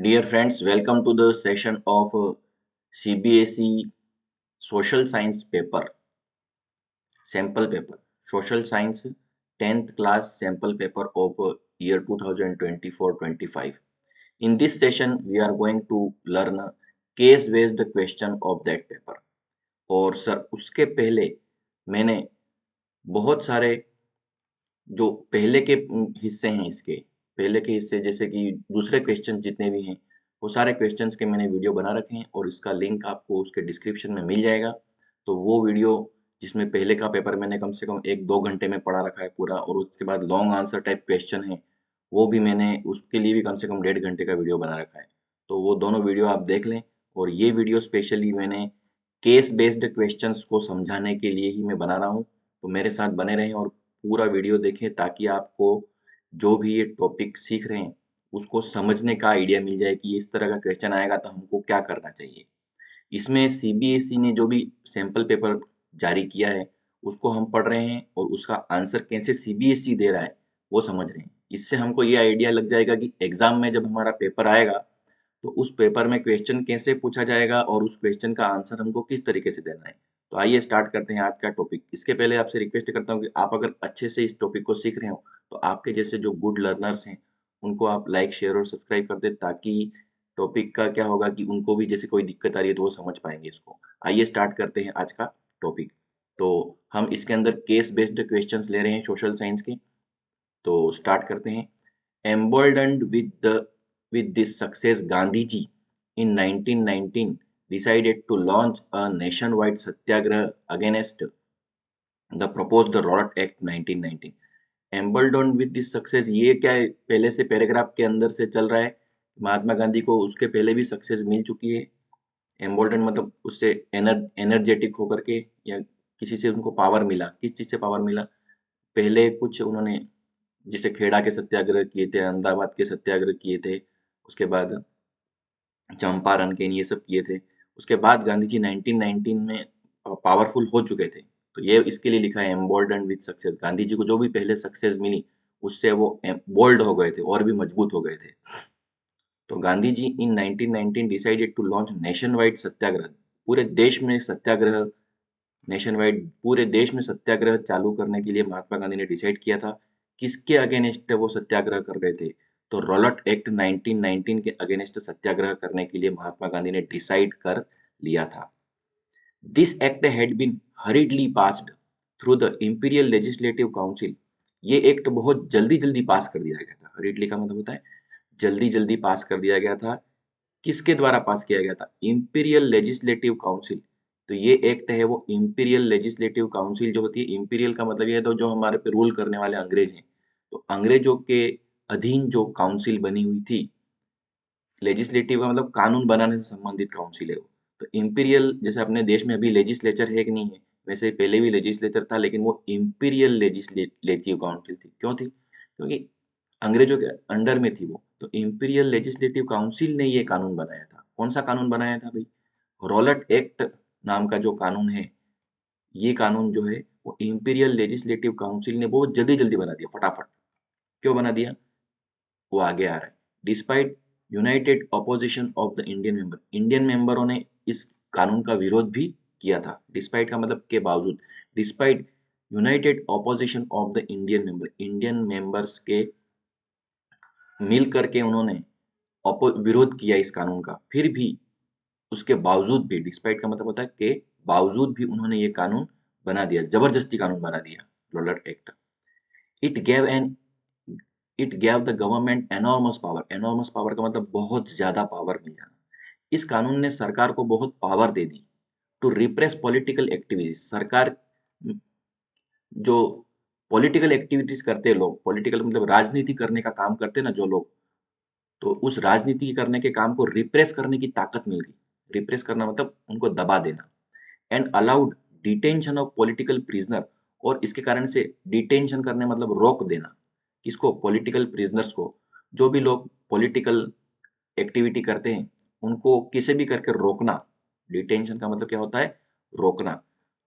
Dear friends, welcome to the session of CBSE Social Science paper, sample paper, Social Science 10th class sample paper of year 2024-25. In this session, we are going to learn case-based question of that paper. और sir उसके पहले मैंने बहुत सारे जो पहले के हिस्से हैं इसके पहले के हिस्से जैसे कि दूसरे क्वेश्चन जितने भी हैं वो सारे क्वेश्चंस के मैंने वीडियो बना रखे हैं और इसका लिंक आपको उसके डिस्क्रिप्शन में मिल जाएगा। तो वो वीडियो जिसमें पहले का पेपर मैंने कम से कम 1-2 घंटे में पढ़ा रखा है पूरा और उसके बाद लॉन्ग आंसर टाइप क्वेश्चन है वो भी मैंने उसके लिए भी कम से कम 1.5 घंटे का वीडियो बना रखा है। तो वो दोनों वीडियो आप देख लें और ये वीडियो स्पेशली मैंने केस बेस्ड क्वेश्चंस को समझाने के लिए ही मैं बना रहा हूँ। तो मेरे साथ बने रहें और पूरा वीडियो देखें ताकि आपको जो भी ये टॉपिक सीख रहे हैं उसको समझने का आइडिया मिल जाए कि इस तरह का क्वेश्चन आएगा तो हमको क्या करना चाहिए। इसमें सीबीएसई ने जो भी सैंपल पेपर जारी किया है उसको हम पढ़ रहे हैं और उसका आंसर कैसे सीबीएसई दे रहा है वो समझ रहे हैं। इससे हमको ये आइडिया लग जाएगा कि एग्जाम में जब हमारा पेपर आएगा तो उस पेपर में क्वेश्चन कैसे पूछा जाएगा और उस क्वेश्चन का आंसर हमको किस तरीके से देना है। तो आइए स्टार्ट करते हैं आज का टॉपिक। इसके पहले आपसे रिक्वेस्ट करता हूँ कि आप अगर अच्छे से इस टॉपिक को सीख रहे हो तो आपके जैसे जो गुड लर्नर्स हैं उनको आप लाइक शेयर और सब्सक्राइब कर दें ताकि टॉपिक का क्या होगा कि उनको भी जैसे कोई दिक्कत आ रही है तो वो समझ पाएंगे इसको। आइए स्टार्ट करते हैं आज का टॉपिक। तो हम इसके अंदर केस बेस्ड क्वेश्चंस ले रहे हैं सोशल साइंस के। तो स्टार्ट करते हैं। Emboldened with this success, Gandhiji in 1919 decided to launch a nationwide satyagraha against the proposed Rowlatt Act 1919. Emboldened with this success ये क्या है, पहले से पैराग्राफ के अंदर से चल रहा है। महात्मा गांधी को उसके पहले भी सक्सेस मिल चुकी है। एम्बोल्डन मतलब उससे एनर्जेटिक होकर के या किसी से उनको पावर मिला। किस चीज़ से पावर मिला? पहले कुछ उन्होंने जैसे खेड़ा के सत्याग्रह किए थे, अहमदाबाद के सत्याग्रह किए थे, उसके बाद चंपारण के ये सब किए थे। उसके बाद गांधी जी 1919 में पावरफुल हो चुके थे। तो ये इसके लिए लिखा है embolden with success. Gandhi ji को जो भी पहले सक्सेस मिली उससे वो बोल्ड हो गए थे और भी मजबूत हो गए थे। तो Gandhi ji in 1919 decided to launch nationwide satyagraha. पूरे देश में सत्याग्रह नेशन वाइड पूरे देश में सत्याग्रह चालू करने के लिए महात्मा गांधी ने डिसाइड किया था। किसके अगेंस्ट वो सत्याग्रह कर रहे थे? तो रॉलट एक्ट 1919 के अगेंस्ट सत्याग्रह करने के लिए महात्मा गांधी ने डिसाइड कर लिया था। This act had been hurriedly passed through the imperial legislative council. ये एक्ट बहुत जल्दी जल्दी पास कर दिया गया था। हरीडली का मतलब होता है जल्दी जल्दी पास कर दिया गया था। किसके द्वारा पास किया गया था? Imperial legislative council. तो ये एक्ट है वो इंपीरियल लेजिस्लेटिव काउंसिल जो होती है, इंपीरियल का मतलब ये है तो जो हमारे पे रूल करने वाले अंग्रेज हैं। तो अंग्रेजों के अधीन जो काउंसिल बनी हुई थी, लेजिस्लेटिव का मतलब कानून बनाने से संबंधित काउंसिल है वो। तो इंपीरियल जैसे अपने देश में अभी लेजिस्लेचर है कि नहीं है, वैसे पहले भी लेजिस्लेचर था लेकिन वो इंपीरियल लेजिस्लेटिव काउंसिल थी। क्यों थी? क्योंकि अंग्रेजों के अंडर में थी वो। तो इंपीरियल लेजिस्लेटिव काउंसिल ने ये कानून बनाया था। कौन सा कानून बनाया था भाई? रॉलट एक्ट नाम का जो कानून है, ये कानून जो है वो इंपीरियल लेजिस्लेटिव काउंसिल ने बहुत जल्दी जल्दी बना दिया फटाफट। क्यों बना दिया? वो आगे आ रहा है। Despite united opposition of the Indian member, Indian मेंबरों ने इस कानून का विरोध भी किया था। डिस्पाइट का मतलब के बावजूद। Despite united opposition of the Indian member, Indian members के मिल करके उन्होंने विरोध किया इस कानून का, फिर भी उसके बावजूद भी, डिस्पाइट का मतलब होता है के बावजूद भी उन्होंने ये कानून बना दिया, जबरदस्ती कानून बना दिया, Rowlatt act. It gave an it gave the government enormous power. Enormous power का मतलब बहुत ज्यादा पावर मिल जाना। इस कानून ने सरकार को बहुत पावर दे दी। टू रिप्रेस पॉलिटिकल एक्टिविटीज, सरकार जो पॉलिटिकल एक्टिविटीज करते हैं लोग, पॉलिटिकल मतलब राजनीति करने का काम करते हैं ना जो लोग, तो उस राजनीति करने के काम को रिप्रेस करने की ताकत मिल गई। रिप्रेस करना मतलब उनको दबा देना। And allowed detention of political prisoner, और इसके कारण से डिटेंशन करने मतलब रोक देना। किसको? पॉलिटिकल प्रिजनर्स को। जो भी लोग पॉलिटिकल एक्टिविटी करते हैं उनको किसी भी करके रोकना। डिटेंशन का मतलब क्या होता है? रोकना।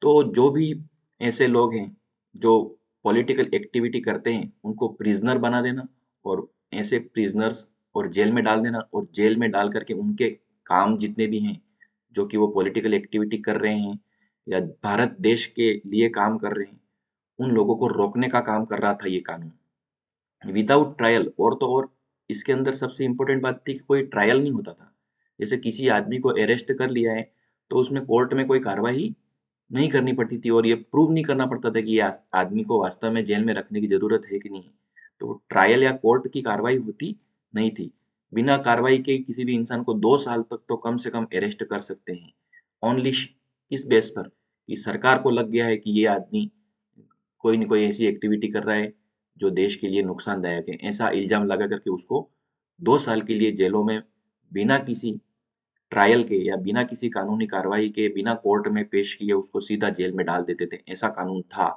तो जो भी ऐसे लोग हैं जो पॉलिटिकल एक्टिविटी करते हैं उनको प्रिजनर बना देना, और ऐसे प्रिजनर्स और जेल में डाल देना, और जेल में डाल करके उनके काम जितने भी हैं जो कि वो पॉलिटिकल एक्टिविटी कर रहे हैं या भारत देश के लिए काम कर रहे हैं, उन लोगों को रोकने का काम कर रहा था ये कानून, विदाउट ट्रायल। और तो और इसके अंदर सबसे इम्पोर्टेंट बात थी कि कोई ट्रायल नहीं होता था। जैसे किसी आदमी को अरेस्ट कर लिया है तो उसमें कोर्ट में कोई कार्रवाई नहीं करनी पड़ती थी और ये प्रूव नहीं करना पड़ता था कि ये आदमी को वास्तव में जेल में रखने की जरूरत है कि नहीं। तो ट्रायल या कोर्ट की कार्रवाई होती नहीं थी। बिना कार्रवाई के किसी भी इंसान को 2 साल तक तो कम से कम अरेस्ट कर सकते हैं। ओनली किस बेस पर कि सरकार को लग गया है कि ये आदमी कोई न कोई ऐसी एक्टिविटी कर रहा है जो देश के लिए नुकसानदायक है, ऐसा इल्जाम लगा करके उसको 2 साल के लिए जेलों में बिना किसी ट्रायल के या बिना किसी कानूनी कार्रवाई के, बिना कोर्ट में पेश किए उसको सीधा जेल में डाल देते थे। ऐसा कानून था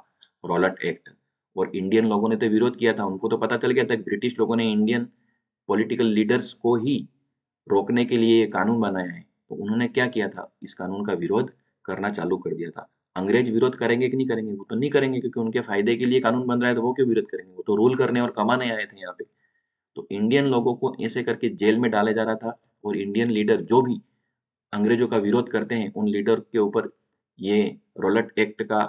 रॉलट एक्ट। और इंडियन लोगों ने तो विरोध किया था, उनको तो पता चल गया था कि ब्रिटिश लोगों ने इंडियन पॉलिटिकल लीडर्स को ही रोकने के लिए ये कानून बनाया है। तो उन्होंने क्या किया था, इस कानून का विरोध करना चालू कर दिया था। अंग्रेज विरोध करेंगे कि नहीं करेंगे? वो तो नहीं करेंगे, क्योंकि उनके फायदे के लिए कानून बन रहा है, तो वो क्यों विरोध करेंगे? वो तो रूल करने और कमाने आए थे यहाँ पे। तो इंडियन लोगों को ऐसे करके जेल में डाला जा रहा था, और इंडियन लीडर जो भी अंग्रेजों का विरोध करते हैं उन लीडर के ऊपर ये रॉलट एक्ट का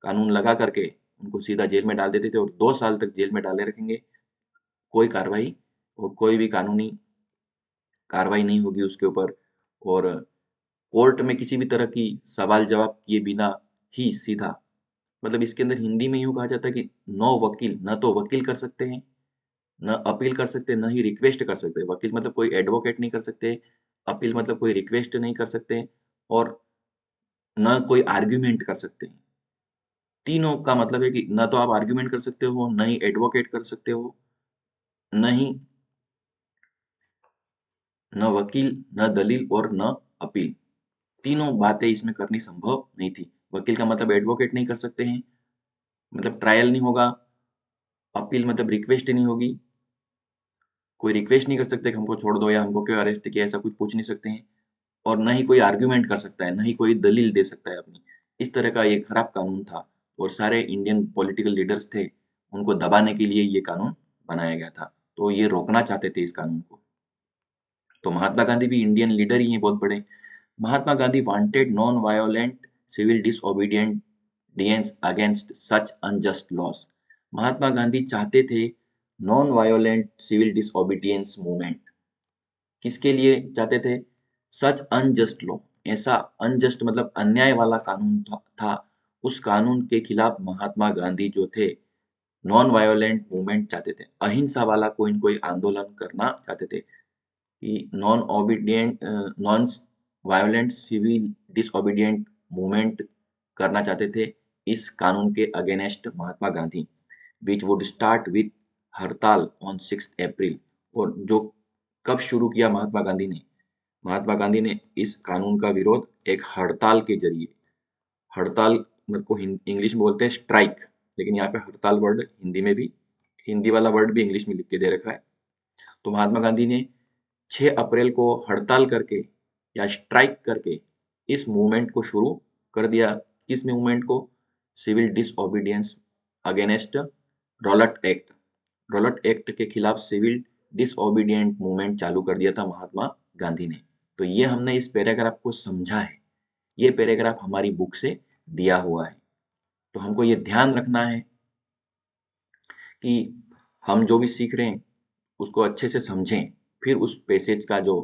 कानून लगा करके उनको सीधा जेल में डाल देते थे, और 2 साल तक जेल में डाले रखेंगे। कोई कार्रवाई और कोई भी कानूनी कार्रवाई नहीं होगी उसके ऊपर, और कोर्ट में किसी भी तरह की सवाल जवाब किए बिना ही सीधा, मतलब इसके अंदर हिंदी में यूँ कहा जाता है कि नो वकील, न तो वकील कर सकते हैं, न अपील कर सकते, न ही रिक्वेस्ट कर सकते। वकील मतलब कोई एडवोकेट नहीं कर सकते, अपील मतलब कोई रिक्वेस्ट नहीं कर सकते, और न कोई आर्ग्यूमेंट कर सकते हैं। तीनों का मतलब है कि न तो आप आर्ग्यूमेंट कर सकते हो, न ही एडवोकेट कर सकते हो, न ही न वकील, न दलील और न अपील। तीनों बातें इसमें करनी संभव नहीं थी। वकील का मतलब एडवोकेट नहीं कर सकते हैं, मतलब ट्रायल नहीं होगा। अपील मतलब रिक्वेस्ट नहीं होगी, कोई रिक्वेस्ट नहीं कर सकते कि हमको छोड़ दो या हमको क्यों अरेस्ट किया, ऐसा कुछ पूछ नहीं सकते हैं। और न ही कोई आर्ग्यूमेंट कर सकता है, न ही कोई दलील दे सकता है अपनी। इस तरह का ये खराब कानून था, और सारे इंडियन पॉलिटिकल लीडर्स थे, उनको दबाने के लिए ये कानून बनाया गया था। तो ये रोकना चाहते थे इस कानून को। तो महात्मा गांधी भी इंडियन लीडर ही हैं बहुत बड़े। Mahatma Gandhi wanted non violent civil disobedience against such unjust laws. Mahatma Gandhi चाहते थे non violent civil disobedience movement. किसके लिए चाहते थे? सच अनजस्ट लॉ, ऐसा अनजस्ट मतलब अन्याय वाला कानून था। उस कानून के खिलाफ महात्मा गांधी जो थे नॉन वायोलेंट मूवमेंट चाहते थे, अहिंसा वाला कोई न कोई आंदोलन करना चाहते थे, कि नॉन वायोलेंट सिविल डिसओबीडिएंट मूवमेंट करना चाहते थे इस कानून के against Mahatma Gandhi, which would start with हड़ताल ऑन 6 अप्रैल। और जो कब शुरू किया महात्मा गांधी ने? महात्मा गांधी ने इस कानून का विरोध एक हड़ताल के जरिए, हड़ताल मतलब को इंग्लिश में बोलते हैं स्ट्राइक, लेकिन यहाँ पे हड़ताल वर्ड हिंदी में भी, हिंदी वाला वर्ड भी इंग्लिश में लिख के दे रखा है। तो महात्मा गांधी ने 6 अप्रैल को हड़ताल करके या स्ट्राइक करके इस मूवमेंट को शुरू कर दिया। किस मूवमेंट को? Civil disobedience against Rowlatt act. Rowlatt act के खिलाफ सिविल डिसओबीडियंट मूवमेंट चालू कर दिया था महात्मा गांधी ने। तो ये हमने इस पैराग्राफ को समझा है। ये पैराग्राफ हमारी बुक से दिया हुआ है। तो हमको ये ध्यान रखना है कि हम जो भी सीख रहे हैं उसको अच्छे से समझें, फिर उस पैसेज का जो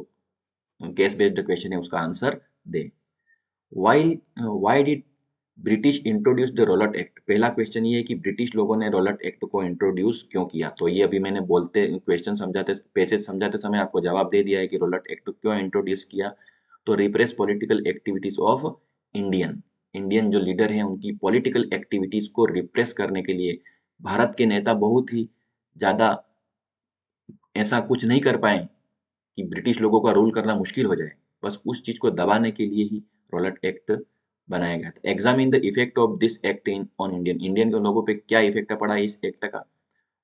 केस बेस्ड क्वेश्चन है उसका आंसर दें। Why did British introduce the Rowlatt act? पहला क्वेश्चन ये है कि ब्रिटिश लोगों ने रॉलट एक्ट को इंट्रोड्यूस क्यों किया। तो ये अभी मैंने बोलते क्वेश्चन समझाते पैसेज समझाते समय आपको जवाब दे दिया है कि रॉलट एक्ट क्यों इंट्रोड्यूस किया। तो repress political activities of Indian, Indian जो लीडर हैं उनकी पॉलिटिकल एक्टिविटीज को रिप्रेस करने के लिए भारत के नेता बहुत ही ज़्यादा ऐसा कुछ नहीं कर पाए कि ब्रिटिश लोगों का रूल करना मुश्किल हो जाए। बस उस चीज़ को दबाने के लिए ही रॉलट एक्ट बनाया गया था। Examine the effect of this act in on Indian, Indian के लोगों पे क्या इफेक्ट पड़ा इस एक्ट का।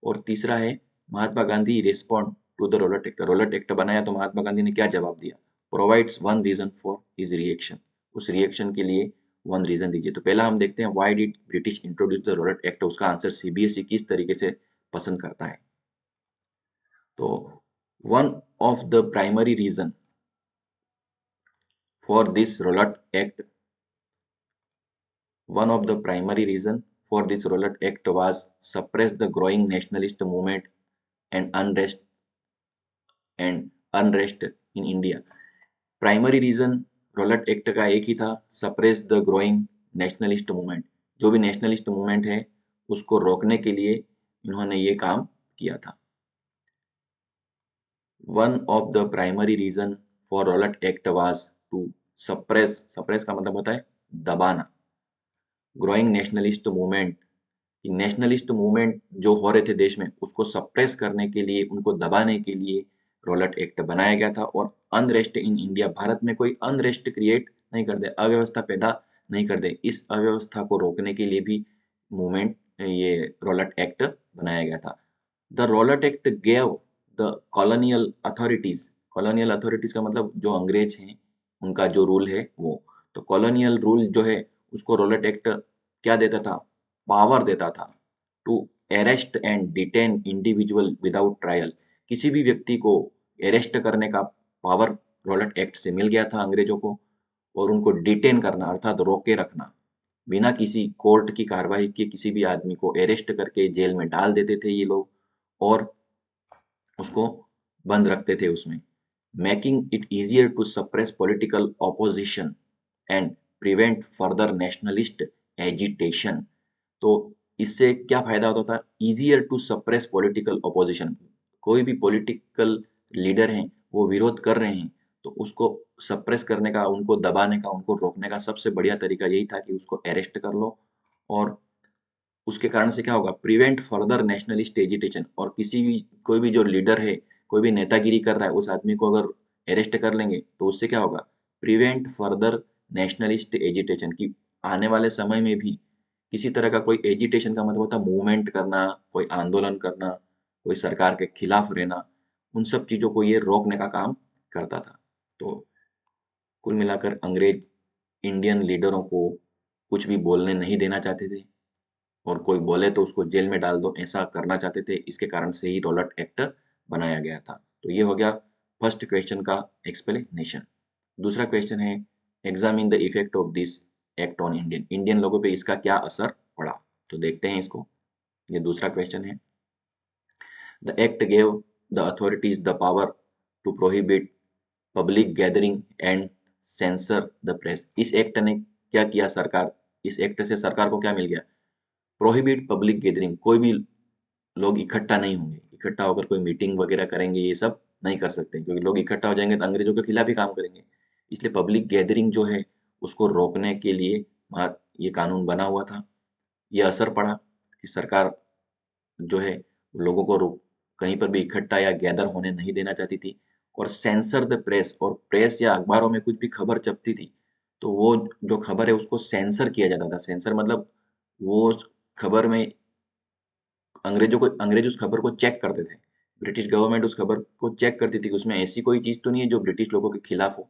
और तीसरा है Mahatma Gandhi respond to the Rowlatt act, Rowlatt Act बनाया तो महात्मा गांधी ने क्या जवाब दिया। Provides one reason for his reaction, उस रिएक्शन के लिए वन रीजन दीजिए। तो पहला हम देखते हैं why did British introduce the Rowlatt act, उसका आंसर सीबीएसई किस तरीके से पसंद करता है। तो One of the primary reason for this Rowlatt Act, one of the primary reason for this Rowlatt Act was suppress the growing nationalist movement and unrest in India. Primary reason Rowlatt act का एक ही था, suppress the growing nationalist movement. जो भी nationalist movement है उसको रोकने के लिए इन्होंने ये काम किया था। One of the primary reason for Rowlatt act was to suppress, suppress का मतलब होता है दबाना, growing nationalist movement, nationalist movement जो हो रहे थे देश में उसको सप्रेस करने के लिए, उनको दबाने के लिए रॉलेट एक्ट बनाया गया था। और अनरेस्ट इन इंडिया, भारत में कोई अनरेस्ट क्रिएट नहीं कर दे, अव्यवस्था पैदा नहीं कर दे, इस अव्यवस्था को रोकने के लिए भी मूवमेंट ये रॉलेट एक्ट बनाया गया था। The Rowlatt act gave the colonial authorities का मतलब जो अंग्रेज हैं उनका जो रूल है वो, तो कॉलोनियल रूल जो है उसको रॉलेट एक्ट क्या देता था, पावर देता था to arrest and detain individual without trial. किसी भी व्यक्ति को अरेस्ट करने का पावर रॉलेट एक्ट से मिल गया था अंग्रेजों को, और उनको डिटेन करना अर्थात रोके रखना, बिना किसी कोर्ट की कार्रवाई के किसी भी आदमी को अरेस्ट करके जेल में डाल देते थे ये लोग, और उसको बंद रखते थे उसमें, making it easier to suppress political opposition and prevent further nationalist agitation. तो इससे क्या फायदा होता था, easier to suppress political opposition, कोई भी पॉलिटिकल लीडर हैं वो विरोध कर रहे हैं तो उसको सप्रेस करने का, उनको दबाने का, उनको रोकने का सबसे बढ़िया तरीका यही था कि उसको अरेस्ट कर लो, और उसके कारण से क्या होगा, प्रिवेंट फर्दर नेशनलिस्ट एजिटेशन। और किसी भी, कोई भी जो लीडर है, कोई भी नेतागिरी कर रहा है, उस आदमी को अगर अरेस्ट कर लेंगे तो उससे क्या होगा, प्रिवेंट फर्दर नेशनलिस्ट एजिटेशन, की आने वाले समय में भी किसी तरह का कोई एजिटेशन का मतलब होता है मूवमेंट करना, कोई आंदोलन करना, कोई सरकार के खिलाफ रहना, उन सब चीज़ों को ये रोकने का काम करता था। तो कुल मिलाकर अंग्रेज इंडियन लीडरों को कुछ भी बोलने नहीं देना चाहते थे, और कोई बोले तो उसको जेल में डाल दो, ऐसा करना चाहते थे। इसके कारण से ही रॉलेट एक्ट बनाया गया था। तो ये हो गया फर्स्ट क्वेश्चन का एक्सप्लेनेशन। दूसरा क्वेश्चन है, examine the effect of this act on Indian लोगों पे इसका क्या असर पड़ा। तो देखते हैं इसको, ये दूसरा क्वेश्चन है। The act gave the authorities the power to prohibit public gathering and censor the press. इस एक्ट ने क्या किया, सरकार, इस एक्ट से सरकार को क्या मिल गया, प्रोहिबिट पब्लिक गैदरिंग, कोई भी लोग इकट्ठा नहीं होंगे, इकट्ठा होकर कोई मीटिंग वगैरह करेंगे ये सब नहीं कर सकते, क्योंकि लोग इकट्ठा हो जाएंगे तो अंग्रेजों के खिलाफ ही काम करेंगे। इसलिए पब्लिक गैदरिंग जो है उसको रोकने के लिए ये कानून बना हुआ था। ये असर पड़ा कि सरकार जो है लोगों को कहीं पर भी इकट्ठा या गैदर होने नहीं देना चाहती थी। और सेंसर द प्रेस, और प्रेस या अखबारों में कुछ भी खबर छपती थी तो वो जो खबर है उसको सेंसर किया जाता था। सेंसर मतलब वो खबर में अंग्रेज उस खबर को चेक करते थे, ब्रिटिश गवर्नमेंट उस खबर को चेक करती थी कि उसमें ऐसी कोई चीज़ तो नहीं है जो ब्रिटिश लोगों के खिलाफ हो,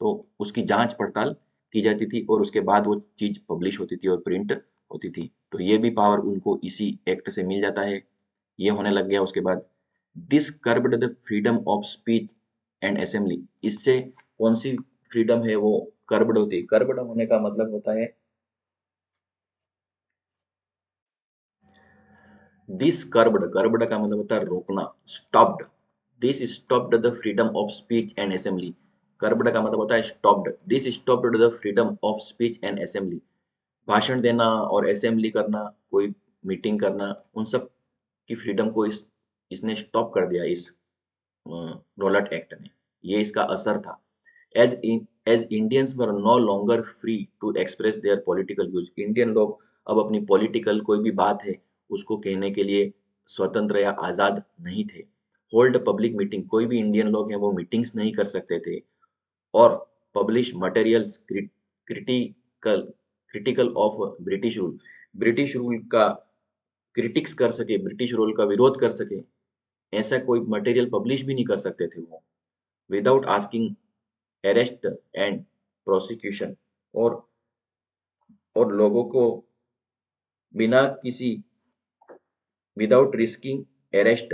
तो उसकी जांच पड़ताल की जाती थी और उसके बाद वो चीज़ पब्लिश होती थी और प्रिंट होती थी। तो ये भी पावर उनको इसी एक्ट से मिल जाता है। ये होने लग गया। उसके बाद this curved the freedom of speech and assembly, इससे कौन सी फ्रीडम है वो कर्ब्ड होती है। कर्ब्ड होने का मतलब होता है, दिस कर्ब्ड, कर्ब्ड का मतलब होता है रोकना, stopped, this stopped the freedom of speech and assembly. Curved का मतलब होता है stopped, this stopped the freedom of speech and assembly. भाषण देना और असेंबली करना, कोई मीटिंग करना, उन सब की फ्रीडम को इसने स्टॉप कर दिया इस रॉलेट एक्ट ने। ये इसका असर था। As Indians were no longer free to express their political views, Indian लोग अब अपनी पॉलिटिकल कोई भी बात है उसको कहने के लिए स्वतंत्र या आज़ाद नहीं थे। होल्ड पब्लिक मीटिंग, कोई भी इंडियन लोग हैं वो मीटिंग्स नहीं कर सकते थे। और publish materials critical critical of British rule, British rule का क्रिटिक्स कर सके, ब्रिटिश रूल का विरोध कर सके, ऐसा कोई मटेरियल पब्लिश भी नहीं कर सकते थे वो, without asking arrest and prosecution. और लोगों को बिना किसी, विदाउट रिस्किंग अरेस्ट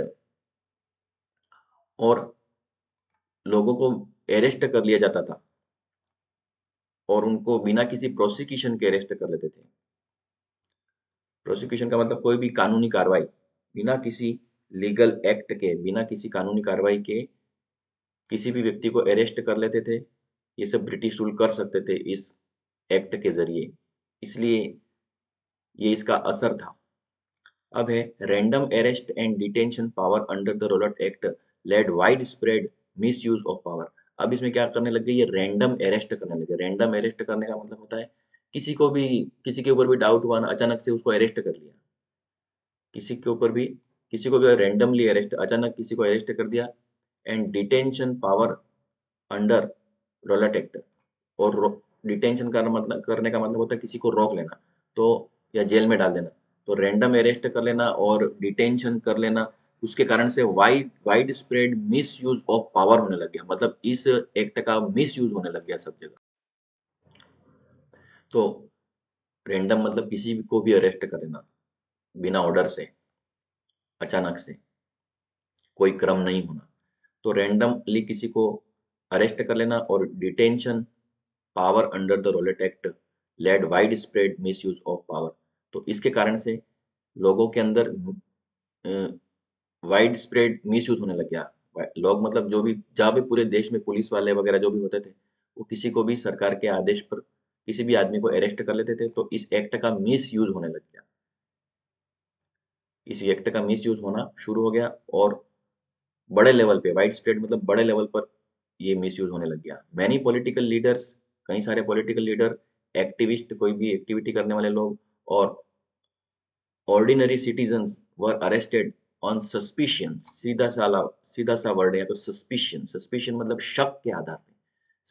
और लोगों को अरेस्ट कर लिया जाता था और उनको बिना किसी प्रोसिक्यूशन के अरेस्ट कर लेते थे। प्रोसिक्यूशन का मतलब कोई भी कानूनी कार्रवाई, बिना किसी लीगल एक्ट के, बिना किसी कानूनी कार्रवाई के किसी भी व्यक्ति को अरेस्ट कर लेते थे। ये सब ब्रिटिश रूल कर सकते थे इस एक्ट के जरिए, इसलिए ये इसका असर था। अब है random arrest and detention power under the Rowlatt act led widespread misuse of power. अब इसमें क्या करने लग गए, ये रैंडम अरेस्ट करने लगे। रैंडम अरेस्ट करने का मतलब होता है किसी को भी, किसी के ऊपर भी डाउट हुआ ना, अचानक से उसको अरेस्ट कर लिया। किसी के ऊपर भी, किसी को भी रैंडमली अरेस्ट, अचानक किसी को अरेस्ट कर दिया। And detention power under Rowlatt act, और डिटेंशन करने का मतलब होता है किसी को रोक लेना, तो या जेल में डाल देना। तो रैंडम अरेस्ट कर लेना और डिटेंशन कर लेना, उसके कारण से wide wide spread misuse of power होने लग गया। मतलब इस एक्ट का मिस यूज होने लग गया सब जगह। तो रैंडम मतलब किसी को भी अरेस्ट कर लेना बिना ऑर्डर से, अचानक से, कोई क्रम नहीं होना। तो रैंडमली किसी को अरेस्ट कर लेना और detention power under the Rowlatt act led widespread misuse of power. तो इसके कारण से लोगों के अंदर वाइड स्प्रेड मिस यूज होने लग गया। लोग मतलब जो भी, जहाँ भी पूरे देश में पुलिस वाले वगैरह जो भी होते थे, वो किसी को भी सरकार के आदेश पर किसी भी आदमी को अरेस्ट कर लेते थे। तो इस एक्ट का मिस यूज होने लग गया, इस एक्ट का मिस यूज होना शुरू हो गया और बड़े लेवल पे, वाइड स्प्रेड मतलब बड़े लेवल पर ये मिस यूज होने लग गया। मैनी पॉलिटिकल लीडर्स, कई सारे पॉलिटिकल लीडर, एक्टिविस्ट, कोई भी एक्टिविटी करने वाले लोग, और ordinary citizens were arrested on suspicion. सीधा सा वर्ड है यहाँ पे, सस्पिशन। सस्पिशन मतलब शक के आधार पे।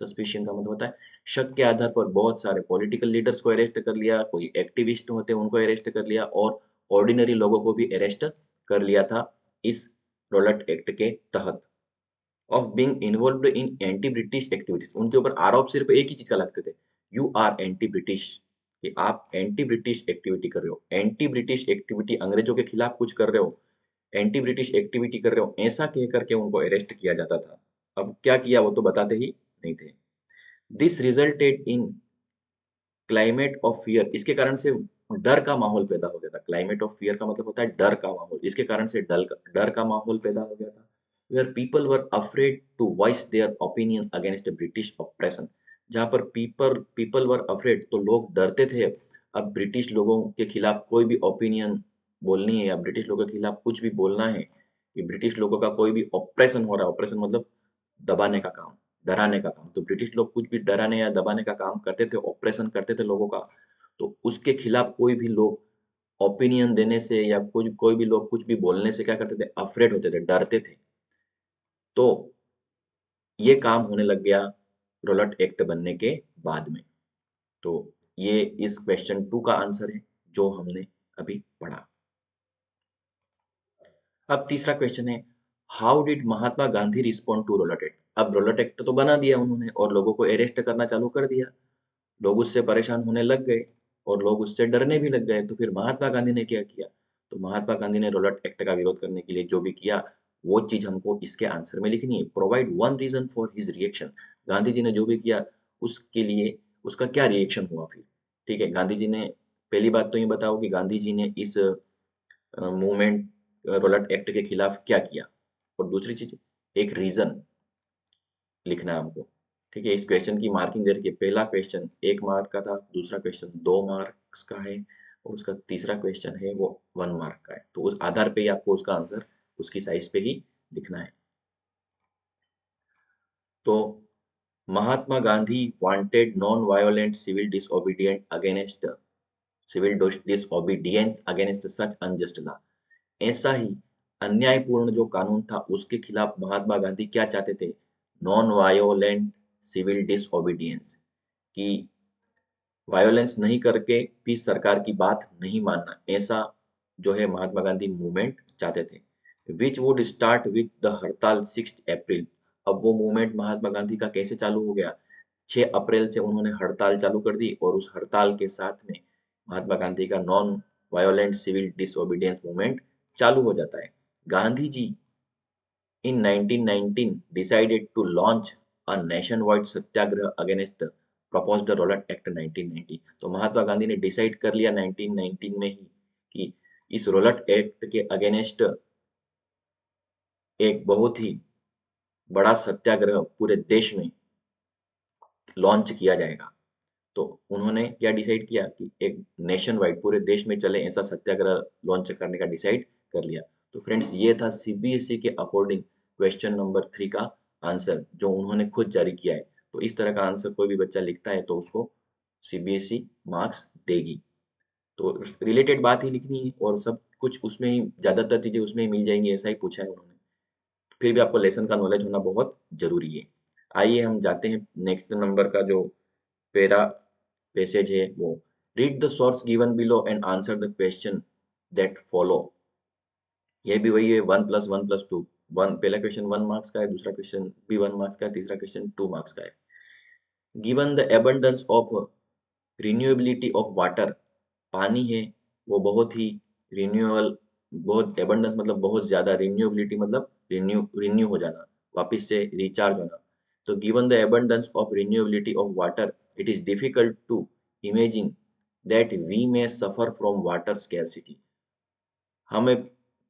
सस्पिशन का मतलब होता है शक के आधार पर बहुत सारे पॉलिटिकल लीडर्स को अरेस्ट कर लिया, कोई एक्टिविस्ट होते हैं उनको अरेस्ट कर लिया, और ऑर्डिनरी लोगों को भी अरेस्ट कर लिया था इस रोलट एक्ट के तहत। Of being involved in anti British activities, उनके ऊपर आरोप सिर्फ एक ही चीज का लगते थे, यू आर एंटी ब्रिटिश, कि आप एंटी ब्रिटिश एक्टिविटी कर रहे हो। एंटी ब्रिटिश एक्टिविटी, अंग्रेजों के खिलाफ कुछ कर रहे हो, एंटी ब्रिटिश एक्टिविटी कर रहे हो, ऐसा कह करके उनको अरेस्ट किया जाता था। अब क्या किया वो तो बताते ही नहीं थे। This resulted in climate of fear, इसके कारण से डर का माहौल पैदा हो गया था। क्लाइमेट ऑफ फियर का मतलब होता है डर का माहौल, इसके कारण से डर का माहौल पैदा हो गया था। Where people were afraid to voice their opinion against British operation, जहाँ पर पीपल वर अफ्रेड, तो लोग डरते थे अब ब्रिटिश लोगों के खिलाफ कोई भी ओपिनियन बोलनी है, या ब्रिटिश लोगों के खिलाफ कुछ भी बोलना है, कि ब्रिटिश लोगों का कोई भी ऑपरेशन हो रहा है। ऑपरेशन मतलब दबाने का काम, डराने का काम। तो ब्रिटिश लोग कुछ भी डराने या दबाने का काम करते थे, ऑपरेशन करते थे लोगों का, तो उसके खिलाफ कोई भी लोग ओपिनियन देने से या कुछ, कोई भी लोग कुछ भी बोलने से क्या करते थे, अफ्रेड होते थे, डरते थे। तो ये काम होने लग गया रोलट एक्ट बनने के बाद में। तो ये इस क्वेश्चन 2 का आंसर है जो हमने अभी पढ़ा। अब तीसरा क्वेश्चन है, how did Mahatma Gandhi respond to Rowlatt act. अब रोलट एक्ट तो बना दिया उन्होंने और लोगों को अरेस्ट करना चालू कर दिया, लोग उससे परेशान होने लग गए और लोग उससे डरने भी लग गए। तो फिर महात्मा गांधी ने क्या किया, तो महात्मा गांधी ने रोलट एक्ट का विरोध करने के लिए जो भी किया, वो चीज हमको इसके आंसर में लिखनी है। Provide one reason for his reaction, Gandhi ji ने जो भी किया उसके लिए उसका क्या रिएक्शन हुआ फिर। ठीक है, गांधी जी ने, पहली बात तो ये बताओ कि गांधी जी ने इस मूवमेंट, रोलट एक्ट के खिलाफ क्या किया, और दूसरी चीज एक रीजन लिखना है हमको। ठीक है, इस क्वेश्चन की मार्किंग दे रखी है। पहला क्वेश्चन 1 मार्क का था, दूसरा क्वेश्चन 2 मार्क्स का है, और उसका तीसरा क्वेश्चन है वो 1 मार्क का है। तो उस आधार पे ही आपको उसका आंसर उसकी साइज पे ही लिखना है। तो Mahatma Gandhi wanted non violent civil disobedience against such unjust law. ऐसा ही अन्यायपूर्ण जो कानून था उसके खिलाफ महात्मा गांधी क्या चाहते थे, नॉन वायोलेंट सिविल डिसओबीडियंस, कि वायोलेंस नहीं करके भी सरकार की बात नहीं मानना, ऐसा जो है महात्मा गांधी मूवमेंट चाहते थे। Which would start with the हड़ताल 6 अप्रैल। अब वो मूवमेंट महात्मा गांधी का कैसे चालू हो गया, 6 अप्रैल से उन्होंने हड़ताल चालू कर दी, और उस हड़ताल के साथ में महात्मा गांधी का non violent civil disobedience movement चालू हो जाता है। Gandhi ji in 1919 decided to launch a nationwide Satyagraha against proposed Rowlatt Act 1990। तो महात्मा गांधी ने डिसाइड कर लिया 1919 में ही कि इस रोलट एक्ट के अगेंस्ट एक बहुत ही बड़ा सत्याग्रह पूरे देश में लॉन्च किया जाएगा। तो उन्होंने क्या डिसाइड किया कि एक नेशन वाइड पूरे देश में चले ऐसा सत्याग्रह लॉन्च करने का डिसाइड कर लिया। तो फ्रेंड्स ये था सीबीएसई के अकॉर्डिंग क्वेश्चन नंबर 3 का आंसर जो उन्होंने खुद जारी किया है। तो इस तरह का आंसर कोई भी बच्चा लिखता है तो उसको सीबीएसई मार्क्स देगी। तो रिलेटेड बात ही लिखनी है और सब कुछ उसमें ही ज़्यादातर चीज़ें उसमें ही मिल जाएंगी, ऐसा ही पूछा है उन्होंने। फिर भी आपको लेसन का नॉलेज होना बहुत जरूरी है। आइए हम जाते हैं नेक्स्ट नंबर का जो पेरा पैसेज है वो, read the source given below and answer the question that follow. ये भी वही है 1+1+2। वन पहला क्वेश्चन 1 मार्क्स का है, दूसरा क्वेश्चन भी 1 मार्क्स का है, तीसरा क्वेश्चन 2 मार्क्स का है। Given the abundance of renewability of water, पानी है वो बहुत ही रिन्यूएबल, बहुत एबंडेंस मतलब बहुत ज्यादा, रिन्यूएबिलिटी मतलब रिन्यू हो जाना, वापस से रिचार्ज होना। तो given the abundance of renewability of water it is difficult to imagine that we may suffer from water scarcity. हमें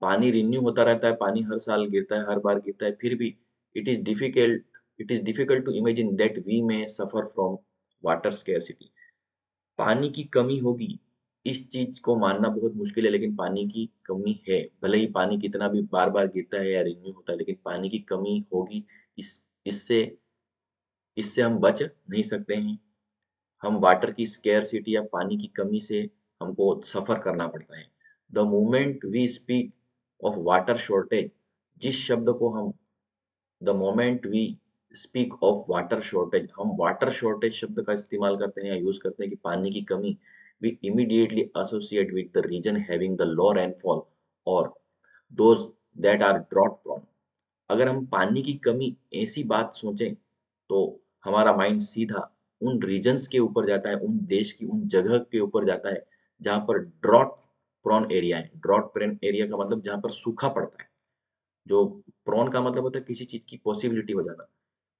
पानी रिन्यू होता रहता है, पानी हर साल गिरता है, हर बार गिरता है, फिर भी it is difficult to imagine that we may suffer from water scarcity. पानी की कमी होगी इस चीज को मानना बहुत मुश्किल है, लेकिन पानी की कमी है। भले ही पानी कितना भी बार बार गिरता है या रिन्यू होता है, लेकिन पानी की कमी होगी। इससे इससे हम बच नहीं सकते हैं। हम वाटर की स्केर्सिटी या पानी की कमी से हमको सफर करना पड़ता है। The moment we speak of water shortage, जिस शब्द को हम the moment we speak of water shortage, हम वाटर शॉर्टेज शब्द का इस्तेमाल करते हैं या यूज करते हैं कि पानी की कमी, we immediately associate with the region having the low rainfall और those that are drought prone. अगर हम पानी की कमी ऐसी बात सोचें तो हमारा माइंड सीधा उन रीजन्स के ऊपर जाता है, उन देश की उन जगह के ऊपर जाता है जहाँ पर ड्रॉट प्रोन एरिया है। ड्रॉट प्रोन एरिया का मतलब जहाँ पर सूखा पड़ता है। जो प्रोन का मतलब होता है किसी चीज की पॉसिबिलिटी हो जाना।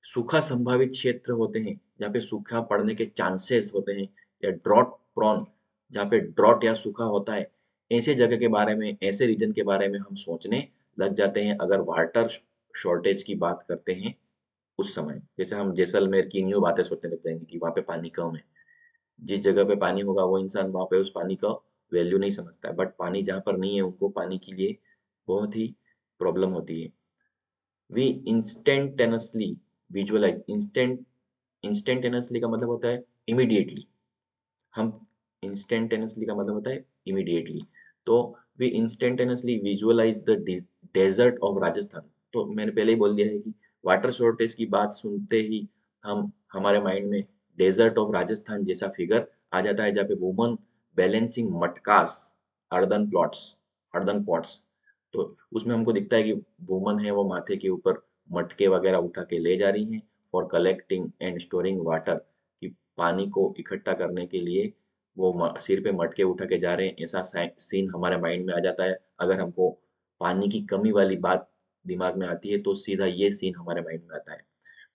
सूखा संभावित क्षेत्र होते हैं जहाँ पे सूखा पड़ने के चांसेस होते हैं, या ड्रॉट प्रोन जहाँ पे ड्रॉट या सूखा होता है। ऐसे जगह के बारे में, ऐसे रीजन के बारे में हम सोचने लग जाते हैं अगर वाटर शॉर्टेज की बात करते हैं उस समय। जैसे हम जैसलमेर की न्यू बातें सोचने लग जाएंगे कि वहाँ पे पानी कम है। जिस जगह पे पानी होगा वो इंसान वहाँ पे उस पानी का वैल्यू नहीं समझता है, बट पानी जहाँ पर नहीं है उनको पानी के लिए बहुत ही प्रॉब्लम होती है। वी इंस्टेंटेनियसली विजुअलाइज, इंस्टेंटेनियसली का मतलब होता है इमीडिएटली। हम इंस्टेंटेनियसली का मतलब होता है इमीडिएटली। तो we instantaneously visualise the desert of Rajasthan. तो मैंने पहले ही बोल दिया है कि वाटर शॉर्टेज की बात सुनते ही हम हमारे माइंड में डेजर्ट ऑफ राजस्थान जैसा फिगर आ जाता है, जहाँ पे वुमन बैलेंसिंग मटकास, अर्दन पॉट्स। तो उसमें हमको दिखता है कि वुमन है वो माथे के ऊपर मटके वगैरह उठा के ले जा रही हैं for collecting and storing water, कि पानी को इकट्ठा करने के लिए वो सिर पे मटके उठा के जा रहे हैं। ऐसा सीन हमारे माइंड में आ जाता है। अगर हमको पानी की कमी वाली बात दिमाग में आती है तो सीधा ये सीन हमारे माइंड में आता है।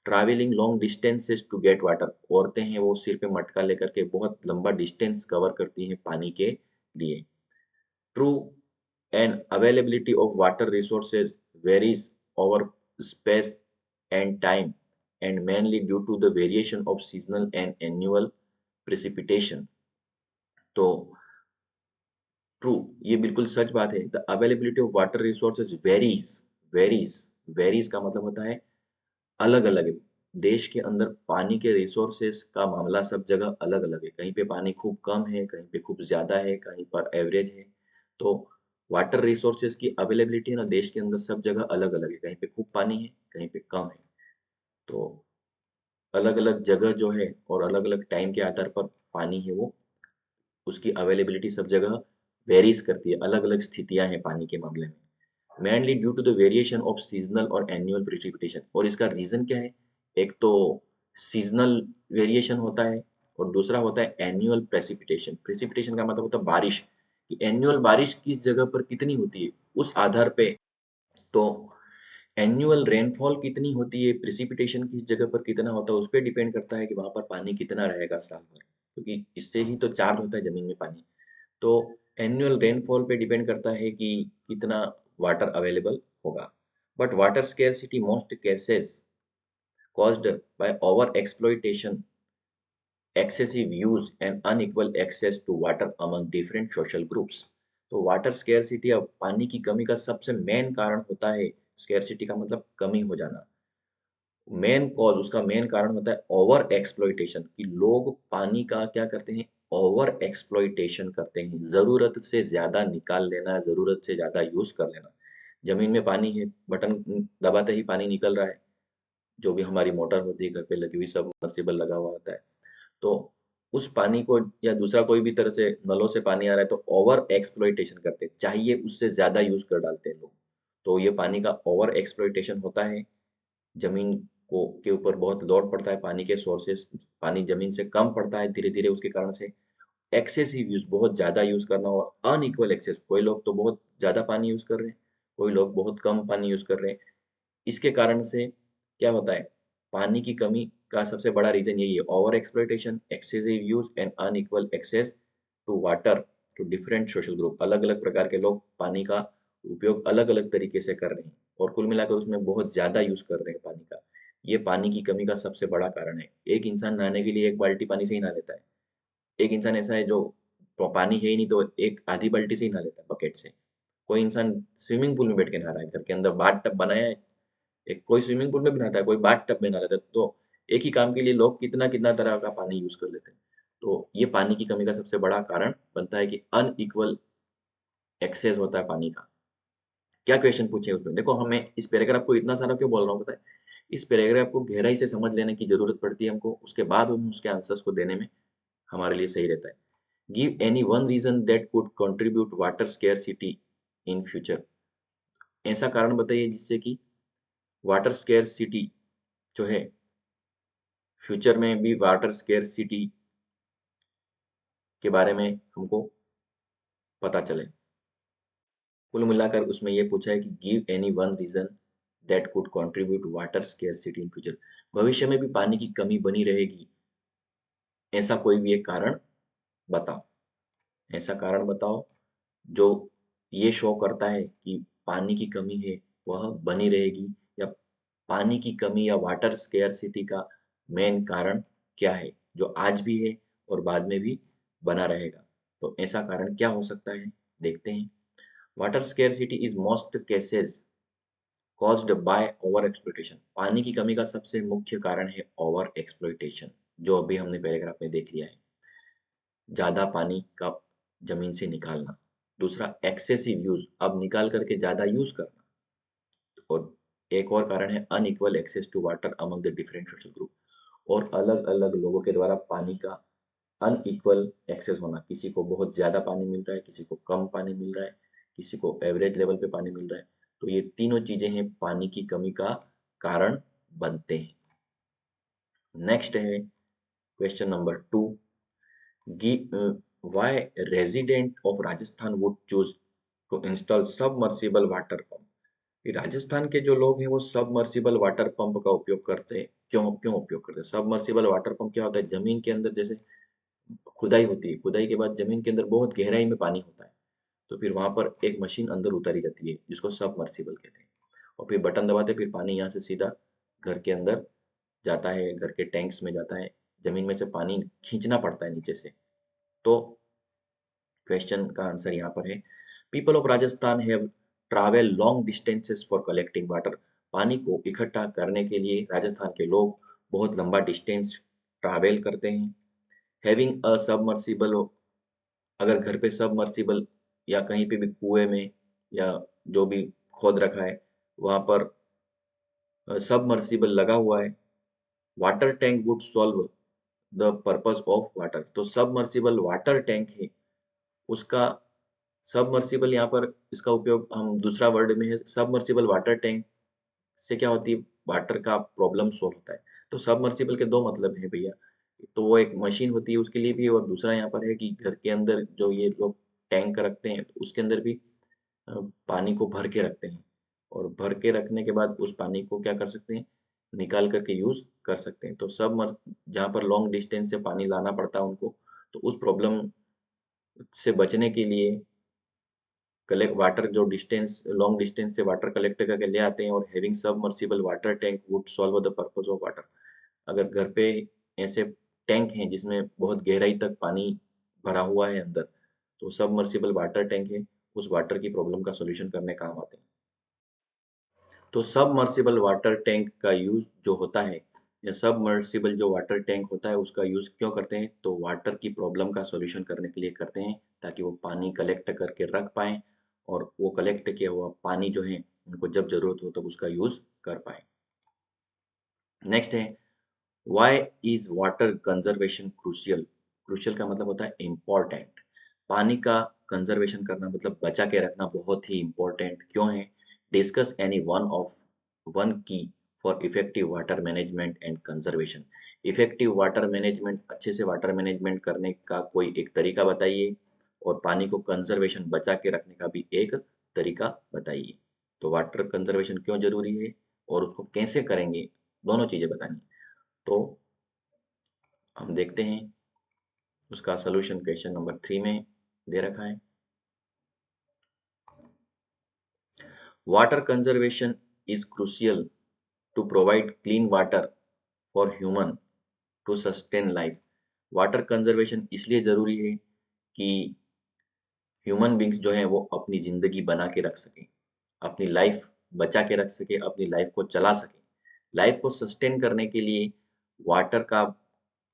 Travelling long distances to get water, औरतें हैं वो सिर पे मटका लेकर के बहुत लंबा डिस्टेंस कवर करती हैं पानी के लिए। True and availability of water resources varies over space and time and mainly due to the variation of seasonal and annual precipitation। तो ट्रू, ये बिल्कुल सच बात है। The availability of water resources varies, varies varies का मतलब होता है अलग अलग है। देश के अंदर पानी के रिसोर्सेज का मामला सब जगह अलग अलग है। कहीं पे पानी खूब कम है, कहीं पे खूब ज्यादा है, कहीं पर एवरेज है। तो वाटर रिसोर्सेज की अवेलेबिलिटी है ना देश के अंदर सब जगह अलग अलग है। कहीं पे खूब पानी है, कहीं पे कम है। तो अलग अलग जगह जो है और अलग अलग टाइम के आधार पर पानी है वो, उसकी अवेलेबिलिटी सब जगह वेरीज करती है। अलग अलग स्थितियां हैं पानी के मामले में। Mainly due to the variation of seasonal और एनुअल प्रेसिपिटेशन। और इसका रीजन क्या है? एक तो सीजनल वेरिएशन होता है और दूसरा होता है एनुअल प्रेसिपिटेशन। प्रेसिपिटेशन का मतलब होता है बारिश, कि एनुअल बारिश किस जगह पर कितनी होती है उस आधार पे। तो एनुअल रेनफॉल कितनी होती है, प्रिसिपिटेशन किस जगह पर कितना होता है, उस पर डिपेंड करता है कि वहाँ पर पानी कितना रहेगा साल भर, क्योंकि इससे ही तो चार्ज होता है ज़मीन में पानी। तो एनुअल रेनफॉल पे डिपेंड करता है कि कितना वाटर अवेलेबल होगा। But water scarcity most cases caused by over exploitation, excessive use and unequal access to water among different social groups। तो वाटर स्केर्सिटी अब पानी की कमी का सबसे मेन कारण होता है। स्केर्सिटी का मतलब कमी हो जाना। मेन कॉज, उसका मेन कारण होता है ओवर एक्सप्लॉइटेशन, कि लोग पानी का क्या करते हैं, ओवर एक्सप्लॉइटेशन करते हैं, ज़रूरत से ज़्यादा निकाल लेना, ज़रूरत से ज़्यादा यूज़ कर लेना। ज़मीन में पानी है, बटन दबाते ही पानी निकल रहा है, जो भी हमारी मोटर होती है घर पे लगी हुई, सबमर्सिबल लगा हुआ होता है, तो उस पानी को या दूसरा कोई भी तरह से नलों से पानी आ रहा है तो ओवर एक्सप्लॉइटेशन करते हैं, चाहिए उससे ज़्यादा यूज़ कर डालते हैं लोग। तो ये पानी का ओवर एक्सप्लॉइटेशन होता है। ज़मीन को के ऊपर बहुत लोड पड़ता है, पानी के सोर्सेस, पानी ज़मीन से कम पड़ता है धीरे-धीरे, उसके कारण से एक्सेसिव यूज़, बहुत ज़्यादा यूज़ करना और अनइक्वल एक्सेस, कोई लोग तो बहुत ज़्यादा पानी यूज़ कर रहे हैं, कोई लोग बहुत कम पानी यूज़ कर रहे हैं। इसके कारण से क्या होता है, पानी की कमी का सबसे बड़ा रीज़न यही है, over exploitation, excessive use and unequal access to water to different social group. अलग-अलग प्रकार के लोग पानी का उपयोग अलग-अलग तरीके से कर रहे हैं और कुल मिलाकर उसमें बहुत ज़्यादा यूज़ कर रहे हैं पानी का। ये पानी की कमी का सबसे बड़ा कारण है। एक इंसान नहाने के लिए 1 बाल्टी पानी से ही नहा लेता है। एक इंसान ऐसा है जो पानी है ही नहीं तो एक आधी बाल्टी से ही नहा लेता है, बकेट से। कोई इंसान स्विमिंग पूल में बैठ के नहा रहा है, घर के अंदर बाथ टब बनाया है, एक कोई स्विमिंग पूल में भी नहाता है, कोई बाथ टब में नहा लेता है। तो एक ही काम के लिए लोग कितना-कितना तरह का पानी यूज़ कर लेते हैं। तो ये पानी की कमी का सबसे बड़ा कारण बनता है कि अनइक्वल एक्सेस होता है पानी का। क्या क्वेश्चन पूछे उसमें? देखो, हमें इस पैराग्राफ को इतना सारा क्यों बोल रहा हूँ पता है? इस पैराग्राफ को गहराई से समझ लेने की ज़रूरत पड़ती है हमको, उसके बाद हम उसके आंसर्स को देने में हमारे लिए सही रहता है। Give any one reason that could contribute water scarcity in future. ऐसा कारण बताइए जिससे कि वाटर स्केर्सिटी जो है, फ्यूचर में भी वाटर स्केर्सिटी के बारे में हमको पता चले। कुल मिलाकर उसमें ये पूछा है कि give any one reason that could contribute water scarcity in future. भविष्य में भी पानी की कमी बनी रहेगी, ऐसा कोई भी एक कारण बताओ। ऐसा कारण बताओ जो ये शो करता है कि पानी की कमी है वह बनी रहेगी, या पानी की कमी या वाटर स्केर्सिटी का मेन कारण क्या है जो आज भी है और बाद में भी बना रहेगा। तो ऐसा कारण क्या हो सकता है, देखते हैं। Water scarcity is most cases caused by over exploitation. पानी की कमी का सबसे मुख्य कारण है ओवर एक्सप्लॉइटेशन, जो अभी हमने पैराग्राफ में देख लिया है, ज़्यादा पानी का जमीन से निकालना। दूसरा एक्सेसिव यूज, अब निकाल करके ज़्यादा यूज करना। और एक और कारण है unequal access to water among the different social group, और अलग अलग लोगों के द्वारा पानी का अनइक्वल एक्सेस होना, किसी को बहुत ज़्यादा पानी मिल रहा है, किसी को कम पानी मिल रहा है, किसी को एवरेज लेवल पे पानी मिल रहा है। तो ये तीनों चीज़ें हैं पानी की कमी का कारण बनते हैं। नेक्स्ट है question number 2, why resident of Rajasthan would choose to install submersible water pump। कि राजस्थान के जो लोग हैं वो सबमर्सिबल वाटर पंप का उपयोग करते हैं, क्यों क्यों उपयोग करते हैं? सबमर्सिबल वाटर पंप क्या होता है, जमीन के अंदर जैसे खुदाई होती है, खुदाई के बाद जमीन के अंदर बहुत गहराई में पानी होता है, तो फिर वहां पर एक मशीन अंदर उतारी जाती है जिसको सबमर्सिबल कहते हैं, और फिर बटन दबाते फिर पानी यहाँ से सीधा घर के अंदर जाता है, घर के टैंक्स में जाता है, जमीन में से पानी खींचना पड़ता है नीचे से। तो क्वेश्चन का आंसर यहाँ पर है, people of Rajasthan have travel long distances for collecting water. पानी को इकट्ठा करने के लिए राजस्थान के लोग बहुत लंबा डिस्टेंस ट्रैवल करते हैं। हैविंग अ सबमर्सिबल, अगर घर पे सबमर्सिबल या कहीं पे भी कुएं में या जो भी खोद रखा है वहां पर सबमर्सिबल लगा हुआ है, water tank would solve the purpose of water. तो सबमर्सिबल वाटर टैंक है उसका, सबमर्सिबल यहाँ पर इसका उपयोग हम दूसरा वर्ड में है, सबमर्सिबल वाटर टैंक से क्या होती है, वाटर का प्रॉब्लम सॉल्व होता है। तो सबमर्सिबल के दो मतलब है भैया, तो वो एक मशीन होती है उसके लिए भी, और दूसरा यहाँ पर है कि घर के अंदर जो ये लोग टैंक रखते हैं तो उसके अंदर भी अ, पानी को भर के रखते हैं। और भर के रखने के बाद उस पानी को क्या कर सकते हैं, निकाल करके यूज़ कर सकते हैं। तो जहाँ पर लॉन्ग डिस्टेंस से पानी लाना पड़ता है उनको, तो उस प्रॉब्लम से बचने के लिए कलेक्ट वाटर जो डिस्टेंस लॉन्ग डिस्टेंस से वाटर कलेक्ट करके ले आते हैं, और having submersible water tank would solve the purpose of water. अगर घर पे ऐसे टैंक हैं जिसमें बहुत गहराई तक पानी भरा हुआ है अंदर, तो सबमर्सिबल वाटर टैंक है, उस वाटर की प्रॉब्लम का सॉल्यूशन करने काम आते हैं। तो सबमर्सिबल वाटर टैंक का यूज़ जो होता है, या सबमर्सिबल जो वाटर टैंक होता है उसका यूज़ क्यों करते हैं, तो वाटर की प्रॉब्लम का सॉल्यूशन करने के लिए करते हैं, ताकि वो पानी कलेक्ट करके रख पाएँ, और वो कलेक्ट किया हुआ पानी जो है उनको जब ज़रूरत हो तब उसका यूज़ कर पाएँ। नेक्स्ट है, why is water conservation crucial? Crucial का मतलब होता है इम्पोर्टेंट। पानी का कंज़र्वेशन करना मतलब बचा के रखना बहुत ही इम्पोर्टेंट क्यों है? डिस्कस एनी वन की for effective water management and conservation. Effective water management, अच्छे से वाटर मैनेजमेंट करने का कोई एक तरीका बताइए, और पानी को कंज़र्वेशन बचा के रखने का भी एक तरीका बताइए। तो वाटर कंज़र्वेशन क्यों ज़रूरी है और उसको कैसे करेंगे, दोनों चीज़ें बतानी है। तो हम देखते हैं, उसका सॉल्यूशन क्वेश्चन नंबर 3 में दे रखा है। Water conservation is crucial to provide clean water for human to sustain life. Water conservation इसलिए ज़रूरी है कि ह्यूमन बींग्स जो हैं वो अपनी ज़िंदगी बना के रख सकें, अपनी लाइफ बचा के रख सके, अपनी लाइफ को चला सके। लाइफ को सस्टेन करने के लिए वाटर का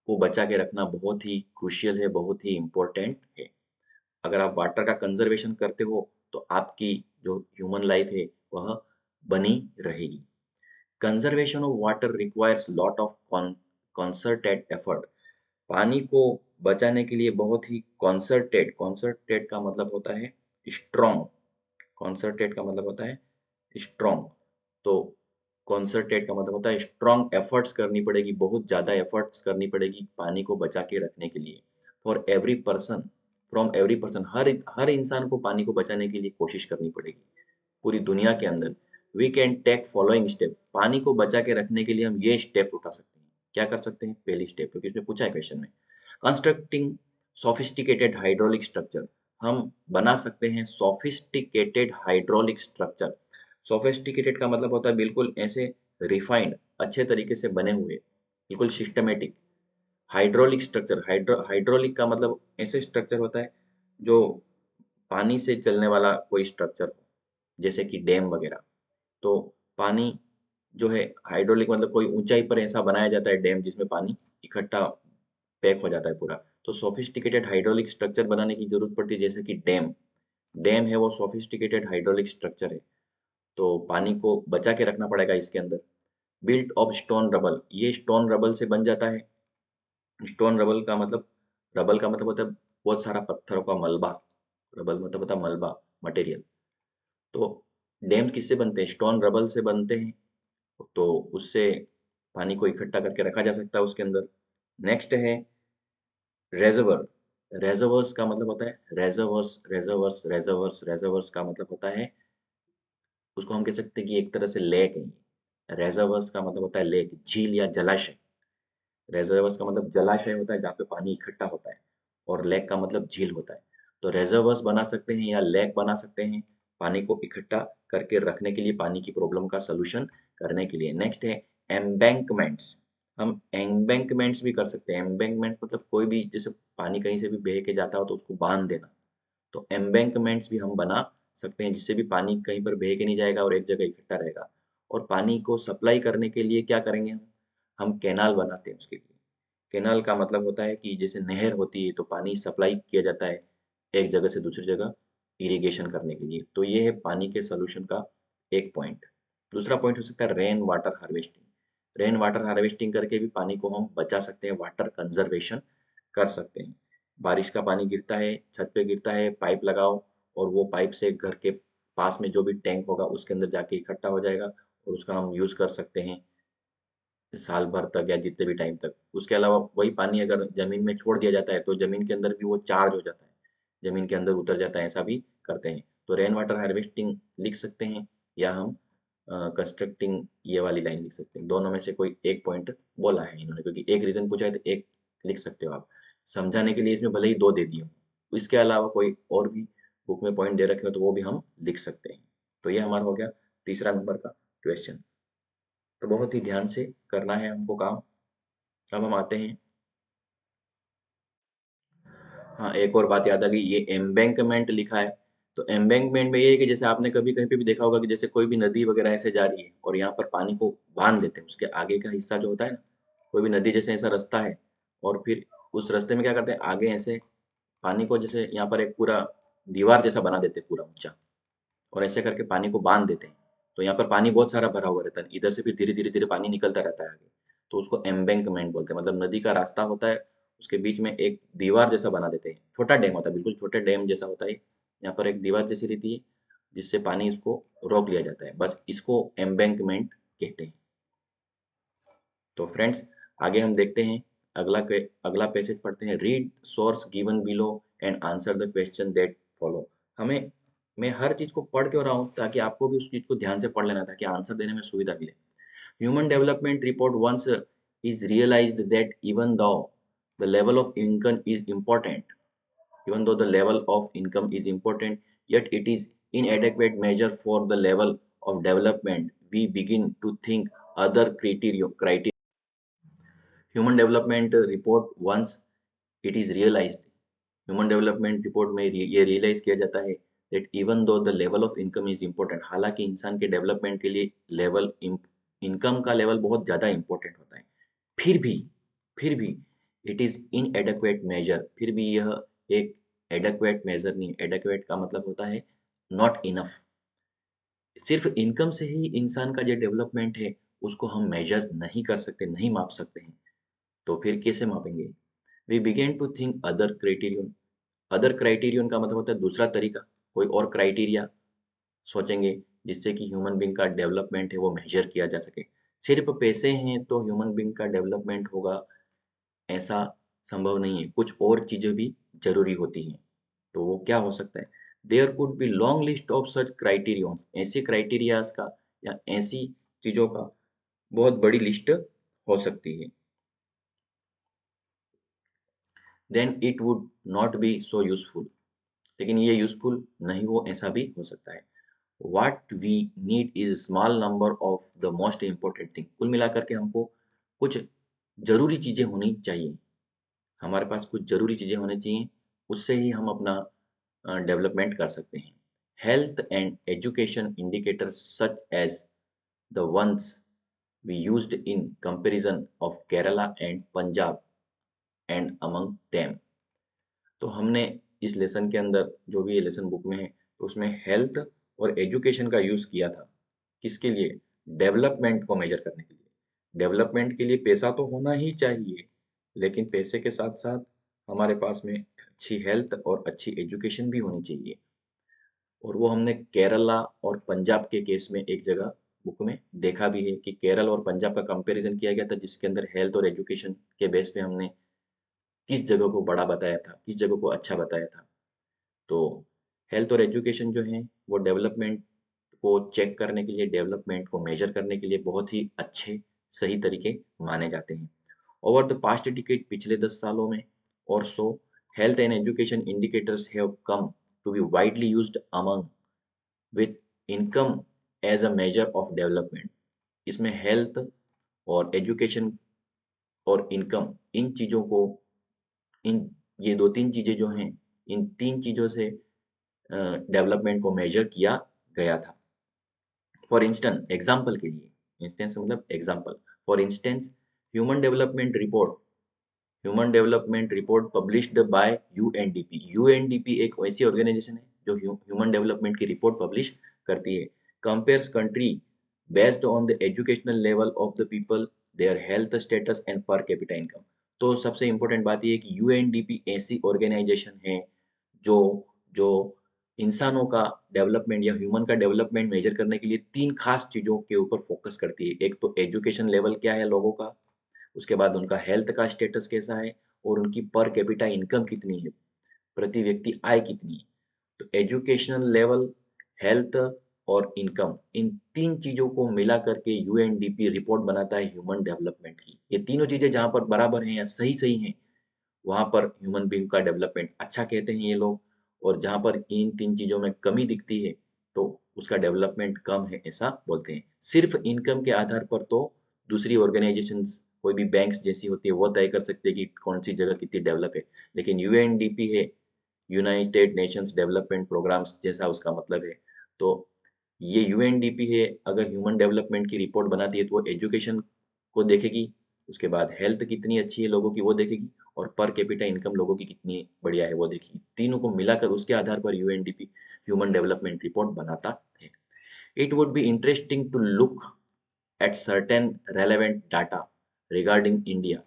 को बचा के रखना बहुत ही क्रूशियल है, बहुत ही इम्पोर्टेंट है। अगर आप वाटर का कंजर्वेशन करते हो तो आपकी जो ह्यूमन लाइफ है वह बनी रहेगी। Conservation of water requires lot of concerted effort. पानी को बचाने के लिए बहुत ही कॉन्सर्टेड का मतलब होता है स्ट्रॉन्ग, कॉन्सर्टेड का मतलब होता है स्ट्रॉन्ग। तो कॉन्सर्टेड का मतलब होता है स्ट्रॉन्ग एफर्ट्स करनी पड़ेगी, बहुत ज़्यादा एफर्ट्स करनी पड़ेगी पानी को बचा के रखने के लिए। For every person, from every person, हर इंसान को पानी को बचाने के लिए कोशिश करनी पड़ेगी पूरी दुनिया के अंदर। We can take following step. पानी को बचा के रखने के लिए हम ये स्टेप उठा सकते हैं। क्या कर सकते हैं? पहली स्टेप, क्योंकि इसमें पूछा है क्वेश्चन में, कंस्ट्रक्टिंग सोफिस्टिकेटेड हाइड्रोलिक स्ट्रक्चर। हम बना सकते हैं सोफिस्टिकेटेड हाइड्रोलिक स्ट्रक्चर। सोफिस्टिकेटेड का मतलब होता है बिल्कुल ऐसे रिफाइंड, अच्छे तरीके से बने हुए, बिल्कुल सिस्टमेटिक। हाइड्रोलिक स्ट्रक्चर, हाइड्रोलिक का मतलब ऐसे स्ट्रक्चर होता है जो पानी से चलने वाला कोई स्ट्रक्चर हो, जैसे कि डैम वगैरह। तो पानी जो है, हाइड्रोलिक मतलब कोई ऊंचाई पर ऐसा बनाया जाता है डैम जिसमें पानी इकट्ठा पैक हो जाता है पूरा। तो सोफिस्टिकेटेड हाइड्रोलिक स्ट्रक्चर बनाने की जरूरत पड़ती है, जैसे कि डैम। डैम है वो सोफिस्टिकेटेड हाइड्रोलिक स्ट्रक्चर है, तो पानी को बचा के रखना पड़ेगा इसके अंदर। बिल्ट ऑफ स्टोन रबल, ये स्टोन रबल से बन जाता है। स्टोन रबल का मतलब होता है बहुत सारा पत्थरों का मलबा। रबल मतलब होता है मलबा, मटेरियल। तो डैम किससे बनते हैं? स्टोन रबल से बनते हैं। तो उससे पानी को इकट्ठा करके रखा जा सकता है उसके अंदर। नेक्स्ट है रेजर्वर। रेजर्वर्स का मतलब होता है रेजर्वर्स का मतलब होता है, उसको हम कह सकते हैं कि एक तरह से लेक है। रेजर्वर्स का मतलब होता है लेक, झील या जलाशय। रेजर्वर्स का मतलब जलाशय होता है जहाँ पे पानी इकट्ठा होता है, और लेक का मतलब झील होता है। तो रेजर्वर्स बना सकते हैं या लेक बना सकते हैं पानी को इकट्ठा करके रखने के लिए, पानी की प्रॉब्लम का सलूशन करने के लिए। नेक्स्ट है एम्बैंकमेंट्स। हम एम्बैंकमेंट्स भी कर सकते हैं। एम्बैंकमेंट मतलब कोई भी, जैसे पानी कहीं से भी बह के जाता हो तो उसको बांध देना। तो एम्बैंकमेंट्स भी हम बना सकते हैं, जिससे भी पानी कहीं पर बह के नहीं जाएगा और एक जगह इकट्ठा रहेगा। और पानी को सप्लाई करने के लिए क्या करेंगे हम कैनाल बनाते हैं उसके लिए। कैनाल का मतलब होता है कि जैसे नहर होती है तो पानी सप्लाई किया जाता है एक जगह से दूसरी जगह इरिगेशन करने के लिए। तो ये है पानी के सोल्यूशन का एक पॉइंट। दूसरा पॉइंट हो सकता है rain water harvesting. Rain water harvesting करके भी पानी को हम बचा सकते हैं, वाटर कंजर्वेशन कर सकते हैं। बारिश का पानी गिरता है, छत पे गिरता है, पाइप लगाओ, और वो पाइप से घर के पास में जो भी टैंक होगा उसके अंदर जाके इकट्ठा हो जाएगा, और उसका हम यूज़ कर सकते हैं साल भर तक या जितने भी टाइम तक। उसके अलावा वही पानी अगर ज़मीन में छोड़ दिया जाता है तो ज़मीन के अंदर भी वो चार्ज हो जाता है, ज़मीन के अंदर उतर जाता है, ऐसा भी करते हैं। तो रेन वाटर हार्वेस्टिंग लिख सकते हैं, या हम कंस्ट्रक्टिंग ये वाली लाइन लिख सकते हैं। दोनों में से कोई एक पॉइंट बोला है इन्होंने, क्योंकि एक रीजन पूछा है तो एक लिख सकते हो आप। समझाने के लिए इसमें भले ही दो दे दिए हों, इसके अलावा कोई और भी बुक में पॉइंट दे रखे हो तो वो भी हम लिख सकते हैं। तो ये हमारा हो गया तीसरा नंबर का क्वेश्चन। तो बहुत ही ध्यान से करना है हमको काम। अब हम आते हैं, हाँ एक और बात याद आ गई, ये एम्बैंकमेंट लिखा है। तो एम्बैंकमेंट में ये है कि जैसे आपने कभी कहीं पे भी देखा होगा कि जैसे कोई भी नदी वगैरह ऐसे जा रही है और यहाँ पर पानी को बांध देते हैं, उसके आगे का हिस्सा जो होता है ना, कोई भी नदी जैसे ऐसा रास्ता है और फिर उस रास्ते में क्या करते हैं, आगे ऐसे पानी को जैसे यहाँ पर एक पूरा दीवार जैसा बना देते हैं पूरा ऊंचा, और ऐसे करके पानी को बांध देते हैं। तो यहाँ पर पानी बहुत सारा भरा हुआ रहता है, इधर से फिर धीरे धीरे धीरे पानी निकलता रहता है आगे। तो उसको एम्बैंकमेंट बोलते हैं, मतलब नदी का रास्ता होता है, उसके बीच में एक दीवार जैसा बना देते हैं। छोटा डैम होता है, बिल्कुल छोटे डैम जैसा होता है, यहाँ पर एक दीवार जैसी रहती है जिससे पानी इसको रोक लिया जाता है, बस इसको एम्बैंकमेंट कहते हैं। तो फ्रेंड्स आगे हम देखते हैं, अगला पैसेज पढ़ते हैं। Read source given below and answer the question that follow. हमें, मैं हर चीज़ को पढ़ क्यों रहा हूँ, ताकि आपको भी उस चीज़ को ध्यान से पढ़ लेना, ताकि आंसर देने में सुविधा मिले। Human development report once is realized that even though the level of income is important, yet it is inadequate measure for the level of development, we begin to think other criteria. Human development report once it is realized, human development report में ये realize किया जाता है that even though the level of income is important, हालांकि इंसान के development के लिए लेवल, इनकम का लेवल बहुत ज़्यादा इंपॉर्टेंट होता है, फिर भी फिर भी it is inadequate measure, फिर भी यह एक एडेक्वेट मेजर नहीं। एडेक्वेट का मतलब होता है नॉट इनफ। सिर्फ इनकम से ही इंसान का जो डेवलपमेंट है उसको हम मेजर नहीं कर सकते, नहीं माप सकते हैं। तो फिर कैसे मापेंगे? We begin to think other criterion. Other criterion का मतलब होता है दूसरा तरीका, कोई और क्राइटेरिया सोचेंगे जिससे कि ह्यूमन बींग का डेवलपमेंट है वो मेजर किया जा सके। सिर्फ पैसे हैं तो ह्यूमन बींग का डेवलपमेंट होगा, ऐसा संभव नहीं है, कुछ और चीज़ें भी जरूरी होती हैं। तो वो क्या हो सकता है? There could be long list of such criterion, ऐसे क्राइटेरियाज का या ऐसी चीज़ों का बहुत बड़ी लिस्ट हो सकती है। Then it would not be so useful, लेकिन ये यूजफुल नहीं हो ऐसा भी हो सकता है। What we need is small number of the most important thing. कुल मिलाकर के हमको कुछ जरूरी चीज़ें होनी चाहिए, हमारे पास कुछ ज़रूरी चीज़ें होनी चाहिए, उससे ही हम अपना डेवलपमेंट कर सकते हैं। Health and education indicators such as the ones we used in comparison of Kerala and Punjab and among them. तो हमने इस लेसन के अंदर, जो भी ये लेसन बुक में है, तो उसमें हेल्थ और एजुकेशन का यूज़ किया था। किसके लिए? डेवलपमेंट को मेजर करने के लिए। डेवलपमेंट के लिए पैसा तो होना ही चाहिए, लेकिन पैसे के साथ साथ हमारे पास में अच्छी हेल्थ और अच्छी एजुकेशन भी होनी चाहिए। और वो हमने केरला और पंजाब के केस में एक जगह बुक में देखा भी है कि केरल और पंजाब का कंपैरिजन किया गया था, जिसके अंदर हेल्थ और एजुकेशन के बेस पे हमने किस जगह को बड़ा बताया था, किस जगह को अच्छा बताया था। तो हेल्थ और एजुकेशन जो है वो डेवलपमेंट को चेक करने के लिए, डेवलपमेंट को मेजर करने के लिए बहुत ही अच्छे सही तरीके माने जाते हैं। ओवर द पास्ट डिकेड, पिछले 10 सालों में और so, health and education indicators have come to be widely used among with income as a measure of development. इसमें हेल्थ और एजुकेशन और इनकम, इन चीज़ों को, इन ये दो तीन चीज़ें जो हैं, इन तीन चीज़ों से डेवलपमेंट को मेजर किया गया था। फॉर इंस्टेंस, एग्जाम्पल के लिए, इंस्टेंस मतलब example, for instance human development report published by UNDP. UNDP एक ऐसी ऑर्गेनाइजेशन है जो ह्यूमन डेवलपमेंट की रिपोर्ट पब्लिश करती है। Compares country based on the educational level of the people, their health status and per capita income. तो सबसे important बात यह है कि यूएनडीपी ऐसी ऑर्गेनाइजेशन है जो जो इंसानों का डेवलपमेंट या ह्यूमन का डेवलपमेंट मेजर करने के लिए तीन खास चीज़ों के ऊपर फोकस करती है। एक तो एजुकेशन लेवल क्या है लोगों का, उसके बाद उनका हेल्थ का स्टेटस कैसा है, और उनकी पर कैपिटा इनकम कितनी है, प्रति व्यक्ति आय कितनी है। तो एजुकेशनल लेवल, हेल्थ और इनकम, इन तीन चीज़ों को मिला करके यूएनडीपी रिपोर्ट बनाता है ह्यूमन डेवलपमेंट की। ये तीनों चीज़ें जहाँ पर बराबर हैं या सही सही हैं, वहाँ पर ह्यूमन बीइंग का डेवलपमेंट अच्छा कहते हैं ये लोग, और जहाँ पर इन तीन चीज़ों में कमी दिखती है तो उसका डेवलपमेंट कम है, ऐसा बोलते हैं। सिर्फ इनकम के आधार पर तो दूसरी ऑर्गेनाइजेशंस, कोई भी बैंक्स जैसी होती है, वो तय कर सकते हैं कि कौन सी जगह कितनी डेवलप है, लेकिन यूएनडीपी है, यूनाइटेड नेशंस डेवलपमेंट प्रोग्राम्स जैसा उसका मतलब है। तो ये यूएनडीपी है, अगर ह्यूमन डेवलपमेंट की रिपोर्ट बनाती है तो वो एजुकेशन को देखेगी, उसके बाद हेल्थ कितनी अच्छी है लोगों की वो देखेगी, और पर कैपिटा इनकम लोगों की कितनी बढ़िया है वो देखेगी। तीनों को मिलाकर उसके आधार पर यूएनडीपी ह्यूमन डेवलपमेंट रिपोर्ट बनाता है। It would be interesting to look at certain relevant data regarding India.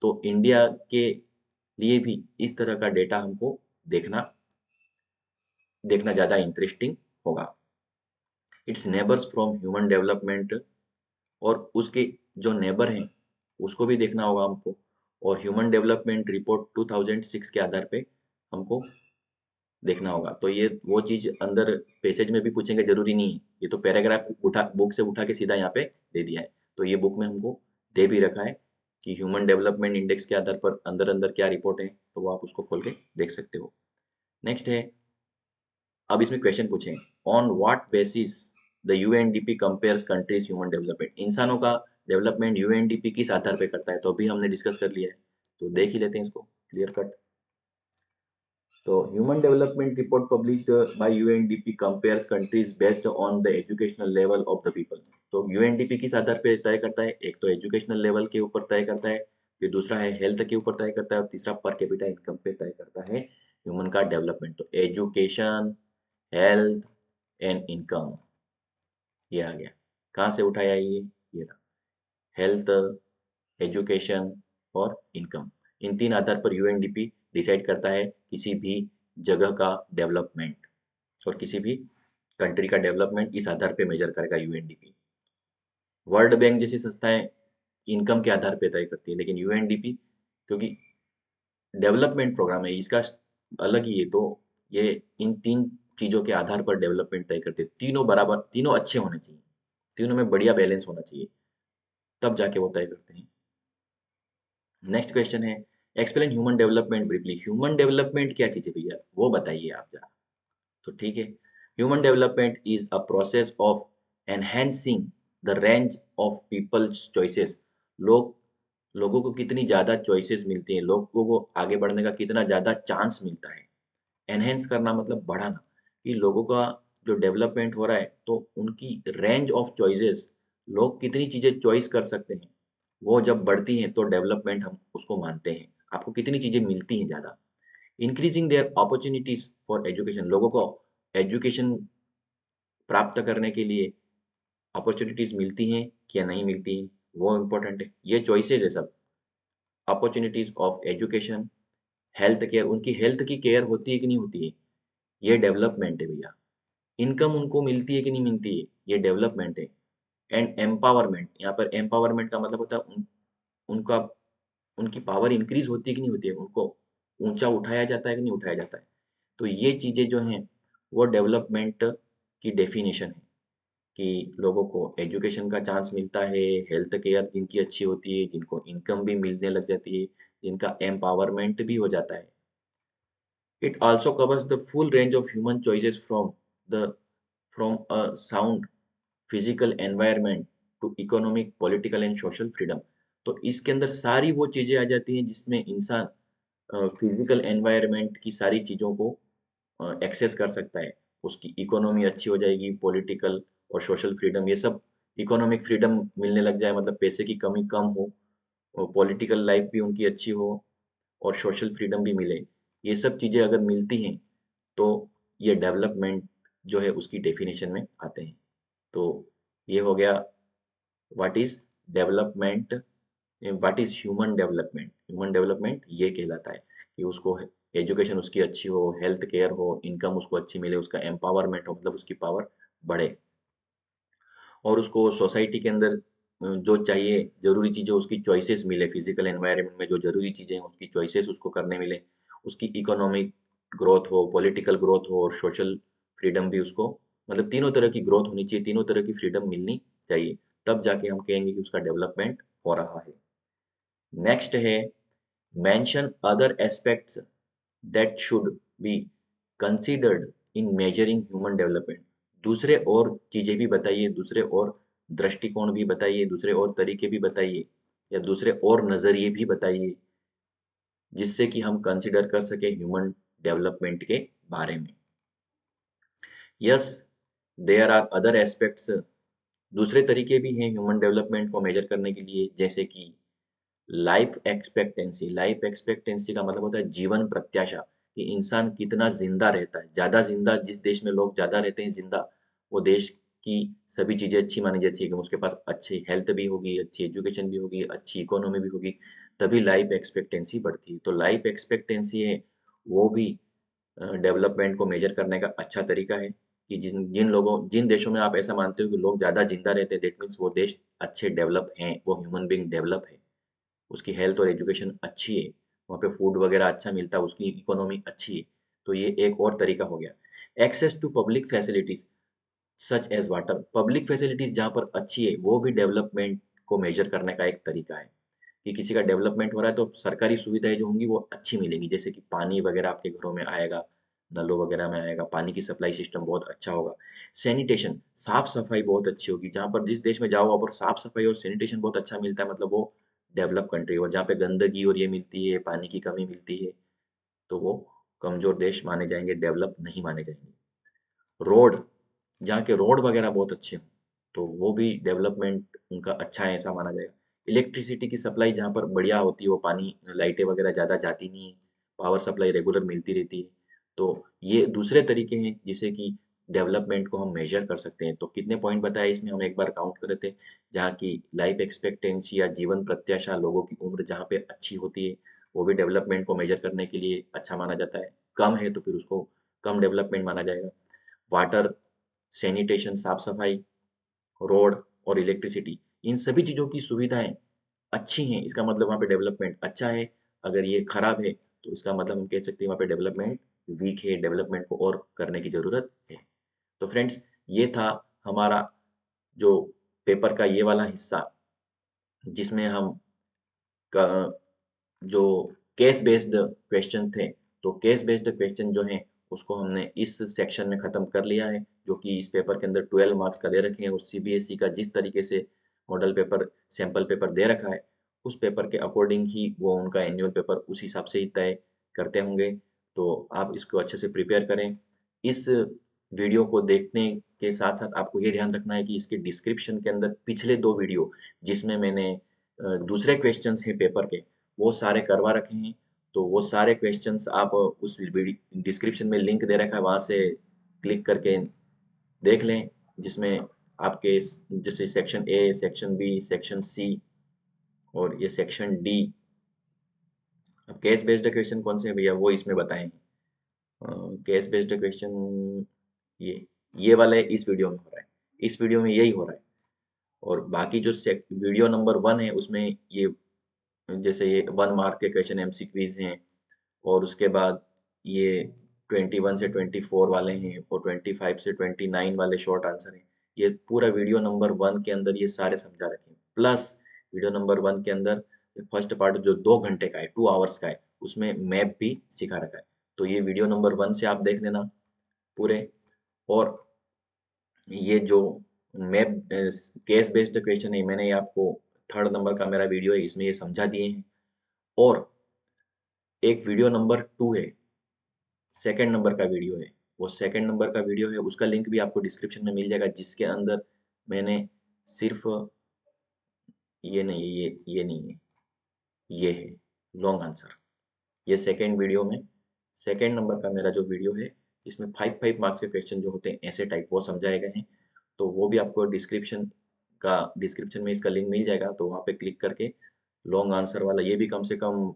तो इंडिया के लिए भी इस तरह का डेटा हमको देखना देखना ज़्यादा इंटरेस्टिंग होगा। It's neighbours from human development, और उसके जो नेबर हैं उसको भी देखना होगा हमको, और ह्यूमन डेवलपमेंट रिपोर्ट 2006 के आधार पे हमको देखना होगा। तो ये वो चीज़ अंदर पैसेज में भी पूछेंगे जरूरी नहीं है, ये तो पैराग्राफ उठा बुक से उठा के सीधा यहाँ पे दे दिया है। तो ये बुक में हमको दे भी रखा है कि ह्यूमन डेवलपमेंट इंडेक्स के आधार पर अंदर अंदर क्या रिपोर्ट है, तो वो आप उसको खोल के देख सकते हो। नेक्स्ट है, अब इसमें क्वेश्चन पूछे, on what basis the UNDP compares countries human development. इंसानों का डेवलपमेंट यूएनडीपी किस आधार पे करता है, तो अभी हमने डिस्कस कर लिया है, तो देख ही लेते हैं इसको क्लियर कट। तो human development report published by UNDP compares countries based on the educational level of the people. तो यूएनडीपी किस आधार पे तय करता है, एक तो एजुकेशनल लेवल के ऊपर तय करता है, फिर दूसरा है हेल्थ के ऊपर तय करता है, और तीसरा पर कैपिटा इनकम पे तय करता है ह्यूमन का डेवलपमेंट। तो एजुकेशन, हेल्थ एंड इनकम, ये आ गया। कहाँ से उठाया ये रहा, हेल्थ, एजुकेशन और इनकम। इन तीन आधार पर यूएनडीपी डिसाइड करता है किसी भी जगह का डेवलपमेंट, और किसी भी कंट्री का डेवलपमेंट इस आधार पे मेजर करेगा यूएनडीपी। वर्ल्ड बैंक जैसी संस्थाएं इनकम के आधार पे तय करती है, लेकिन यूएनडीपी क्योंकि डेवलपमेंट प्रोग्राम है इसका अलग ही है, तो ये इन तीन चीज़ों के आधार पर डेवलपमेंट तय करते हैं। तीनों बराबर, तीनों अच्छे होने चाहिए, तीनों में बढ़िया बैलेंस होना चाहिए, तब जाके वो तय करते हैं। नेक्स्ट क्वेश्चन है, explain human development briefly. Human development क्या चीज़ है भैया, वो बताइए आप जरा। तो ठीक है, human development is a process of enhancing the range of people's choices. लोग लोगों को कितनी ज़्यादा चॉइसेस मिलती हैं, लोगों को आगे बढ़ने का कितना ज़्यादा चांस मिलता है। एनहेंस करना मतलब बढ़ाना, कि लोगों का जो डेवलपमेंट हो रहा है तो उनकी रेंज ऑफ चॉइसेस, लोग कितनी चीज़ें चॉइस कर सकते हैं, वो जब बढ़ती हैं तो डेवलपमेंट हम उसको मानते हैं। आपको कितनी चीज़ें मिलती हैं ज़्यादा। Increasing there opportunities for education, लोगों को एजुकेशन प्राप्त करने के लिए अपॉर्चुनिटीज मिलती हैं या नहीं मिलती हैं, वो इम्पोर्टेंट है। ये चॉइसेस है सब, opportunities of education, health care, उनकी हेल्थ की केयर होती है कि नहीं होती है, ये डेवलपमेंट है भैया। इनकम उनको मिलती है कि नहीं मिलती है, ये डेवलपमेंट है। एंड एम्पावरमेंट, यहाँ पर एम्पावरमेंट का मतलब होता है उनका उनकी पावर इंक्रीज होती है कि नहीं होती है, उनको ऊंचा उठाया जाता है कि नहीं उठाया जाता है। तो ये चीज़ें जो हैं वो डेवलपमेंट की डेफिनेशन है, कि लोगों को एजुकेशन का चांस मिलता है, हेल्थ केयर जिनकी अच्छी होती है, जिनको इनकम भी मिलने लग जाती है, जिनका एम्पावरमेंट भी हो जाता है। It also covers the full range of human choices from a sound physical environment to economic, political and social freedom। तो इसके अंदर सारी वो चीज़ें आ जाती हैं जिसमें इंसान फिजिकल एनवायरनमेंट की सारी चीज़ों को एक्सेस कर सकता है। उसकी इकोनॉमी अच्छी हो जाएगी, पॉलिटिकल और सोशल फ्रीडम, ये सब इकोनॉमिक फ्रीडम मिलने लग जाए, मतलब पैसे की कमी कम हो, और पॉलिटिकल लाइफ भी उनकी अच्छी हो, और सोशल फ्रीडम भी मिले। ये सब चीज़ें अगर मिलती हैं तो ये डेवलपमेंट जो है उसकी डेफिनेशन में आते हैं। तो ये हो गया what is development, what is human development. Human development ये कहलाता है कि उसको एजुकेशन उसकी अच्छी हो, हेल्थ केयर हो, इनकम उसको अच्छी मिले, उसका एम्पावरमेंट हो, मतलब उसकी पावर बढ़े, और उसको सोसाइटी के अंदर जो चाहिए ज़रूरी चीज़ें उसकी चॉइसेस मिले, फिजिकल एनवायरनमेंट में जो ज़रूरी चीज़ें हैं उसकी चॉइसेस उसको करने मिले, उसकी इकोनॉमिक ग्रोथ हो, पॉलिटिकल ग्रोथ हो, और सोशल फ्रीडम भी उसको मतलब तीनों तरह की ग्रोथ होनी चाहिए, तीनों तरह की फ्रीडम मिलनी चाहिए, तब जाके हम कहेंगे कि उसका डेवलपमेंट हो रहा है। नेक्स्ट है mention other aspects that should be considered in measuring human development. दूसरे और चीजें भी बताइए, दूसरे और दृष्टिकोण भी बताइए, दूसरे और तरीके भी बताइए, या दूसरे और नजरिए भी बताइए, जिससे कि हम कंसीडर कर सके ह्यूमन डेवलपमेंट के बारे में। Yes, there are other aspects. दूसरे तरीके भी हैं ह्यूमन डेवलपमेंट को मेजर करने के लिए, जैसे कि लाइफ एक्सपेक्टेंसी। लाइफ एक्सपेक्टेंसी का मतलब होता है जीवन प्रत्याशा, कि इंसान कितना जिंदा रहता है। ज्यादा जिंदा, जिस देश में लोग ज्यादा रहते हैं जिंदा, वो देश की सभी चीजें अच्छी मानी जाती है, कि उसके पास अच्छी हेल्थ भी होगी, अच्छी एजुकेशन भी होगी, अच्छी इकोनॉमी भी होगी, तभी लाइफ एक्सपेक्टेंसी बढ़ती है। तो लाइफ एक्सपेक्टेंसी है वो भी डेवलपमेंट को मेजर करने का अच्छा तरीका है, कि जिन देशों में आप ऐसा मानते हो कि लोग ज्यादा जिंदा रहते हैं, दैट मीन्स वो देश अच्छे डेवलप हैं, वो ह्यूमन बीइंग डेवलप है, उसकी हेल्थ और एजुकेशन अच्छी है, वहाँ पे फूड वगैरह अच्छा मिलता है, उसकी इकोनॉमी अच्छी है। तो ये एक और तरीका हो गया। Access to public facilities such as water. Public facilities जहाँ पर अच्छी है वो भी डेवलपमेंट को मेजर करने का एक तरीका है, कि किसी का डेवलपमेंट हो रहा है तो सरकारी सुविधाएं जो होंगी वो अच्छी मिलेंगी, जैसे कि पानी वगैरह आपके घरों में आएगा, नलों वगैरह में आएगा, पानी की सप्लाई सिस्टम बहुत अच्छा होगा। सैनिटेशन, साफ सफाई बहुत अच्छी होगी। जहाँ पर जिस देश में जाओ वहाँ पर साफ सफाई और सैनिटेशन बहुत अच्छा मिलता है, मतलब वो डेवलप कंट्री। और जहाँ पे गंदगी और ये मिलती है, पानी की कमी मिलती है, तो वो कमजोर देश माने जाएंगे, डेवलप नहीं माने जाएंगे। रोड, जहाँ के रोड वगैरह बहुत अच्छे हों, तो वो भी डेवलपमेंट उनका अच्छा है ऐसा माना जाएगा। इलेक्ट्रिसिटी की सप्लाई जहाँ पर बढ़िया होती है, वो पानी लाइटें वगैरह ज़्यादा जाती नहीं है, पावर सप्लाई रेगुलर मिलती रहती है। तो ये दूसरे तरीके हैं जिससे कि डेवलपमेंट को हम मेजर कर सकते हैं। तो कितने पॉइंट बताए इसमें, हम एक बार काउंट कर लेते हैं। जहाँ की लाइफ एक्सपेक्टेंसी या जीवन प्रत्याशा, लोगों की उम्र जहाँ पे अच्छी होती है, वो भी डेवलपमेंट को मेजर करने के लिए अच्छा माना जाता है। कम है तो फिर उसको कम डेवलपमेंट माना जाएगा। वाटर, सैनिटेशन, साफ सफाई, रोड और इलेक्ट्रिसिटी, इन सभी चीज़ों की सुविधाएं अच्छी हैं, इसका मतलब वहाँ पे डेवलपमेंट अच्छा है। अगर ये खराब है तो इसका मतलब हम कह सकते हैं वहाँ पे डेवलपमेंट वीक है, डेवलपमेंट को और करने की ज़रूरत है। तो फ्रेंड्स, ये था हमारा जो पेपर का ये वाला हिस्सा, जिसमें हम जो केस बेस्ड क्वेश्चन थे, तो केस बेस्ड क्वेश्चन जो हैं उसको हमने इस सेक्शन में ख़त्म कर लिया है, जो कि इस पेपर के अंदर 12 मार्क्स का दे रखे हैं। और सीबीएसई का जिस तरीके से मॉडल पेपर, सैम्पल पेपर दे रखा है, उस पेपर के अकॉर्डिंग ही वो उनका एनुअल पेपर उस हिसाब से ही तय करते होंगे। तो आप इसको अच्छे से प्रिपेयर करें। इस वीडियो को देखने के साथ साथ आपको ये ध्यान रखना है कि इसके डिस्क्रिप्शन के अंदर पिछले 2 वीडियो, जिसमें मैंने दूसरे क्वेश्चंस हैं पेपर के, वो सारे करवा रखे हैं। तो वो सारे क्वेश्चंस आप उस डिस्क्रिप्शन में लिंक दे रखा है, वहाँ से क्लिक करके देख लें, जिसमें आपके जैसे section A, section B, section C और ये सेक्शन डी। अब केस बेस्ड क्वेश्चन कौन से हैं भैया, वो इसमें बताएं। केस बेस्ड क्वेश्चन ये ये वाले इस वीडियो में हो रहा है, इस वीडियो में यही हो रहा है। और बाकी जो वीडियो नंबर 1 है उसमें ये, जैसे ये 1 मार्क के क्वेश्चन एमसीक्यूज हैं, और उसके बाद ये 21 से 24 वाले हैं, और 25 से 29 वाले शॉर्ट आंसर हैं। ये पूरा वीडियो नंबर 1 के अंदर ये सारे समझा रखे हैं। प्लस वीडियो नंबर 1 के अंदर फर्स्ट पार्ट जो 2 घंटे का है, 2 आवर्स का है, उसमें मैप भी सिखा रखा है। तो ये वीडियो नंबर 1 से आप देख लेना पूरे। और ये जो मैप केस बेस्ड क्वेश्चन है, मैंने ये आपको 3rd नंबर का मेरा वीडियो है, इसमें ये समझा दिए हैं। और एक वीडियो नंबर 2 है, 2nd नंबर का वीडियो है, वो 2nd नंबर का वीडियो है, उसका लिंक भी आपको डिस्क्रिप्शन में मिल जाएगा, जिसके अंदर मैंने सिर्फ ये नहीं है, ये नहीं है, ये है लॉन्ग आंसर। ये 2nd वीडियो में 2nd नंबर का मेरा जो वीडियो है, इसमें 5 मार्क्स के क्वेश्चन जो होते हैं ऐसे टाइप, वो समझाए गए हैं। तो वो भी आपको डिस्क्रिप्शन में इसका लिंक मिल जाएगा, तो वहाँ पे क्लिक करके लॉन्ग आंसर वाला, ये भी कम से कम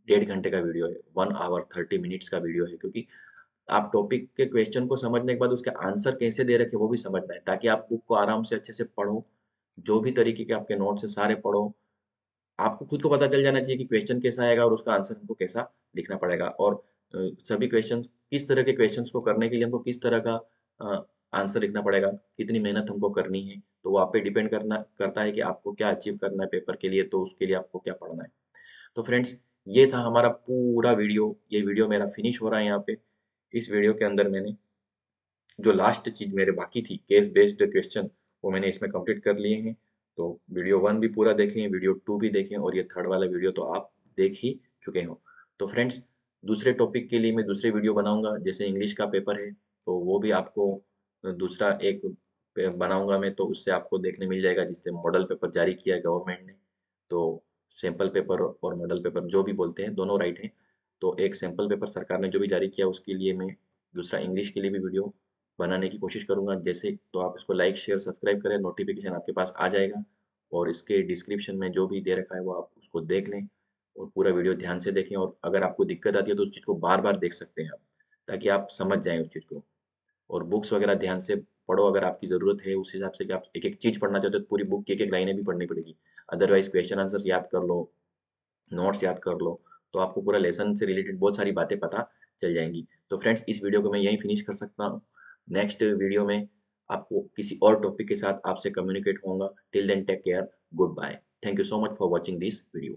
1.5 घंटे का वीडियो है, 1 आवर 30 मिनट्स का वीडियो है। क्योंकि आप टॉपिक के क्वेश्चन को समझने के बाद उसके आंसर कैसे दे रखे वो भी समझना है, ताकि आप बुक को आराम से अच्छे से पढ़ो, जो भी तरीके के आपके नोट्स है सारे पढ़ो। आपको खुद को पता चल जाना चाहिए कि क्वेश्चन कैसा आएगा और उसका आंसर हमको कैसा लिखना पड़ेगा। और सभी क्वेश्चन, किस तरह के क्वेश्चंस को करने के लिए हमको किस तरह का आंसर लिखना पड़ेगा, कितनी मेहनत हमको करनी है, तो वो आप पे डिपेंड करना करता है कि आपको क्या अचीव करना है पेपर के लिए, तो उसके लिए आपको क्या पढ़ना है। तो फ्रेंड्स, ये था हमारा पूरा वीडियो, ये वीडियो मेरा फिनिश हो रहा है यहाँ पे। इस वीडियो के अंदर मैंने जो लास्ट चीज़ मेरे बाकी थी, केस बेस्ड क्वेश्चन, वो मैंने इसमें कंप्लीट कर लिए हैं। तो वीडियो 1 भी पूरा देखें, वीडियो 2 भी देखें, और ये थर्ड वाला वीडियो तो आप देख ही चुके हो। तो फ्रेंड्स, दूसरे टॉपिक के लिए मैं दूसरे वीडियो बनाऊँगा, जैसे इंग्लिश का पेपर है, तो वो भी आपको दूसरा एक बनाऊँगा मैं, तो उससे आपको देखने मिल जाएगा, जिससे मॉडल पेपर जारी किया है गवर्नमेंट ने। तो सैंपल पेपर और मॉडल पेपर जो भी बोलते हैं, दोनों राइट हैं। तो एक सैंपल पेपर सरकार ने जो भी जारी किया, उसके लिए मैं दूसरा इंग्लिश के लिए भी वीडियो बनाने की कोशिश करूँगा। जैसे तो आप इसको लाइक, शेयर, सब्सक्राइब करें, नोटिफिकेशन आपके पास आ जाएगा, और इसके डिस्क्रिप्शन में जो भी दे रखा है वो आप उसको देख लें, और पूरा वीडियो ध्यान से देखें, और अगर आपको दिक्कत आती है तो उस चीज़ को बार-बार देख सकते हैं आप, ताकि आप समझ जाएँ उस चीज़ को। और बुक्स वगैरह ध्यान से पढ़ो, अगर आपकी ज़रूरत है उस हिसाब से कि आप एक-एक चीज़ पढ़ना चाहते हो, तो पूरी बुक की एक-एक लाइनें भी पढ़नी पड़ेगी। अदरवाइज़ क्वेश्चन आंसर्स याद कर लो, नोट्स याद कर लो, तो आपको पूरा लेसन से रिलेटेड बहुत सारी बातें पता चल जाएँगी। तो फ्रेंड्स, इस वीडियो को मैं यहीं फिनिश कर सकता हूँ। नेक्स्ट वीडियो में आपको किसी और टॉपिक के साथ आपसे कम्युनिकेट होऊँगा। Till then take care, good bye. Thank you so much for watching this video.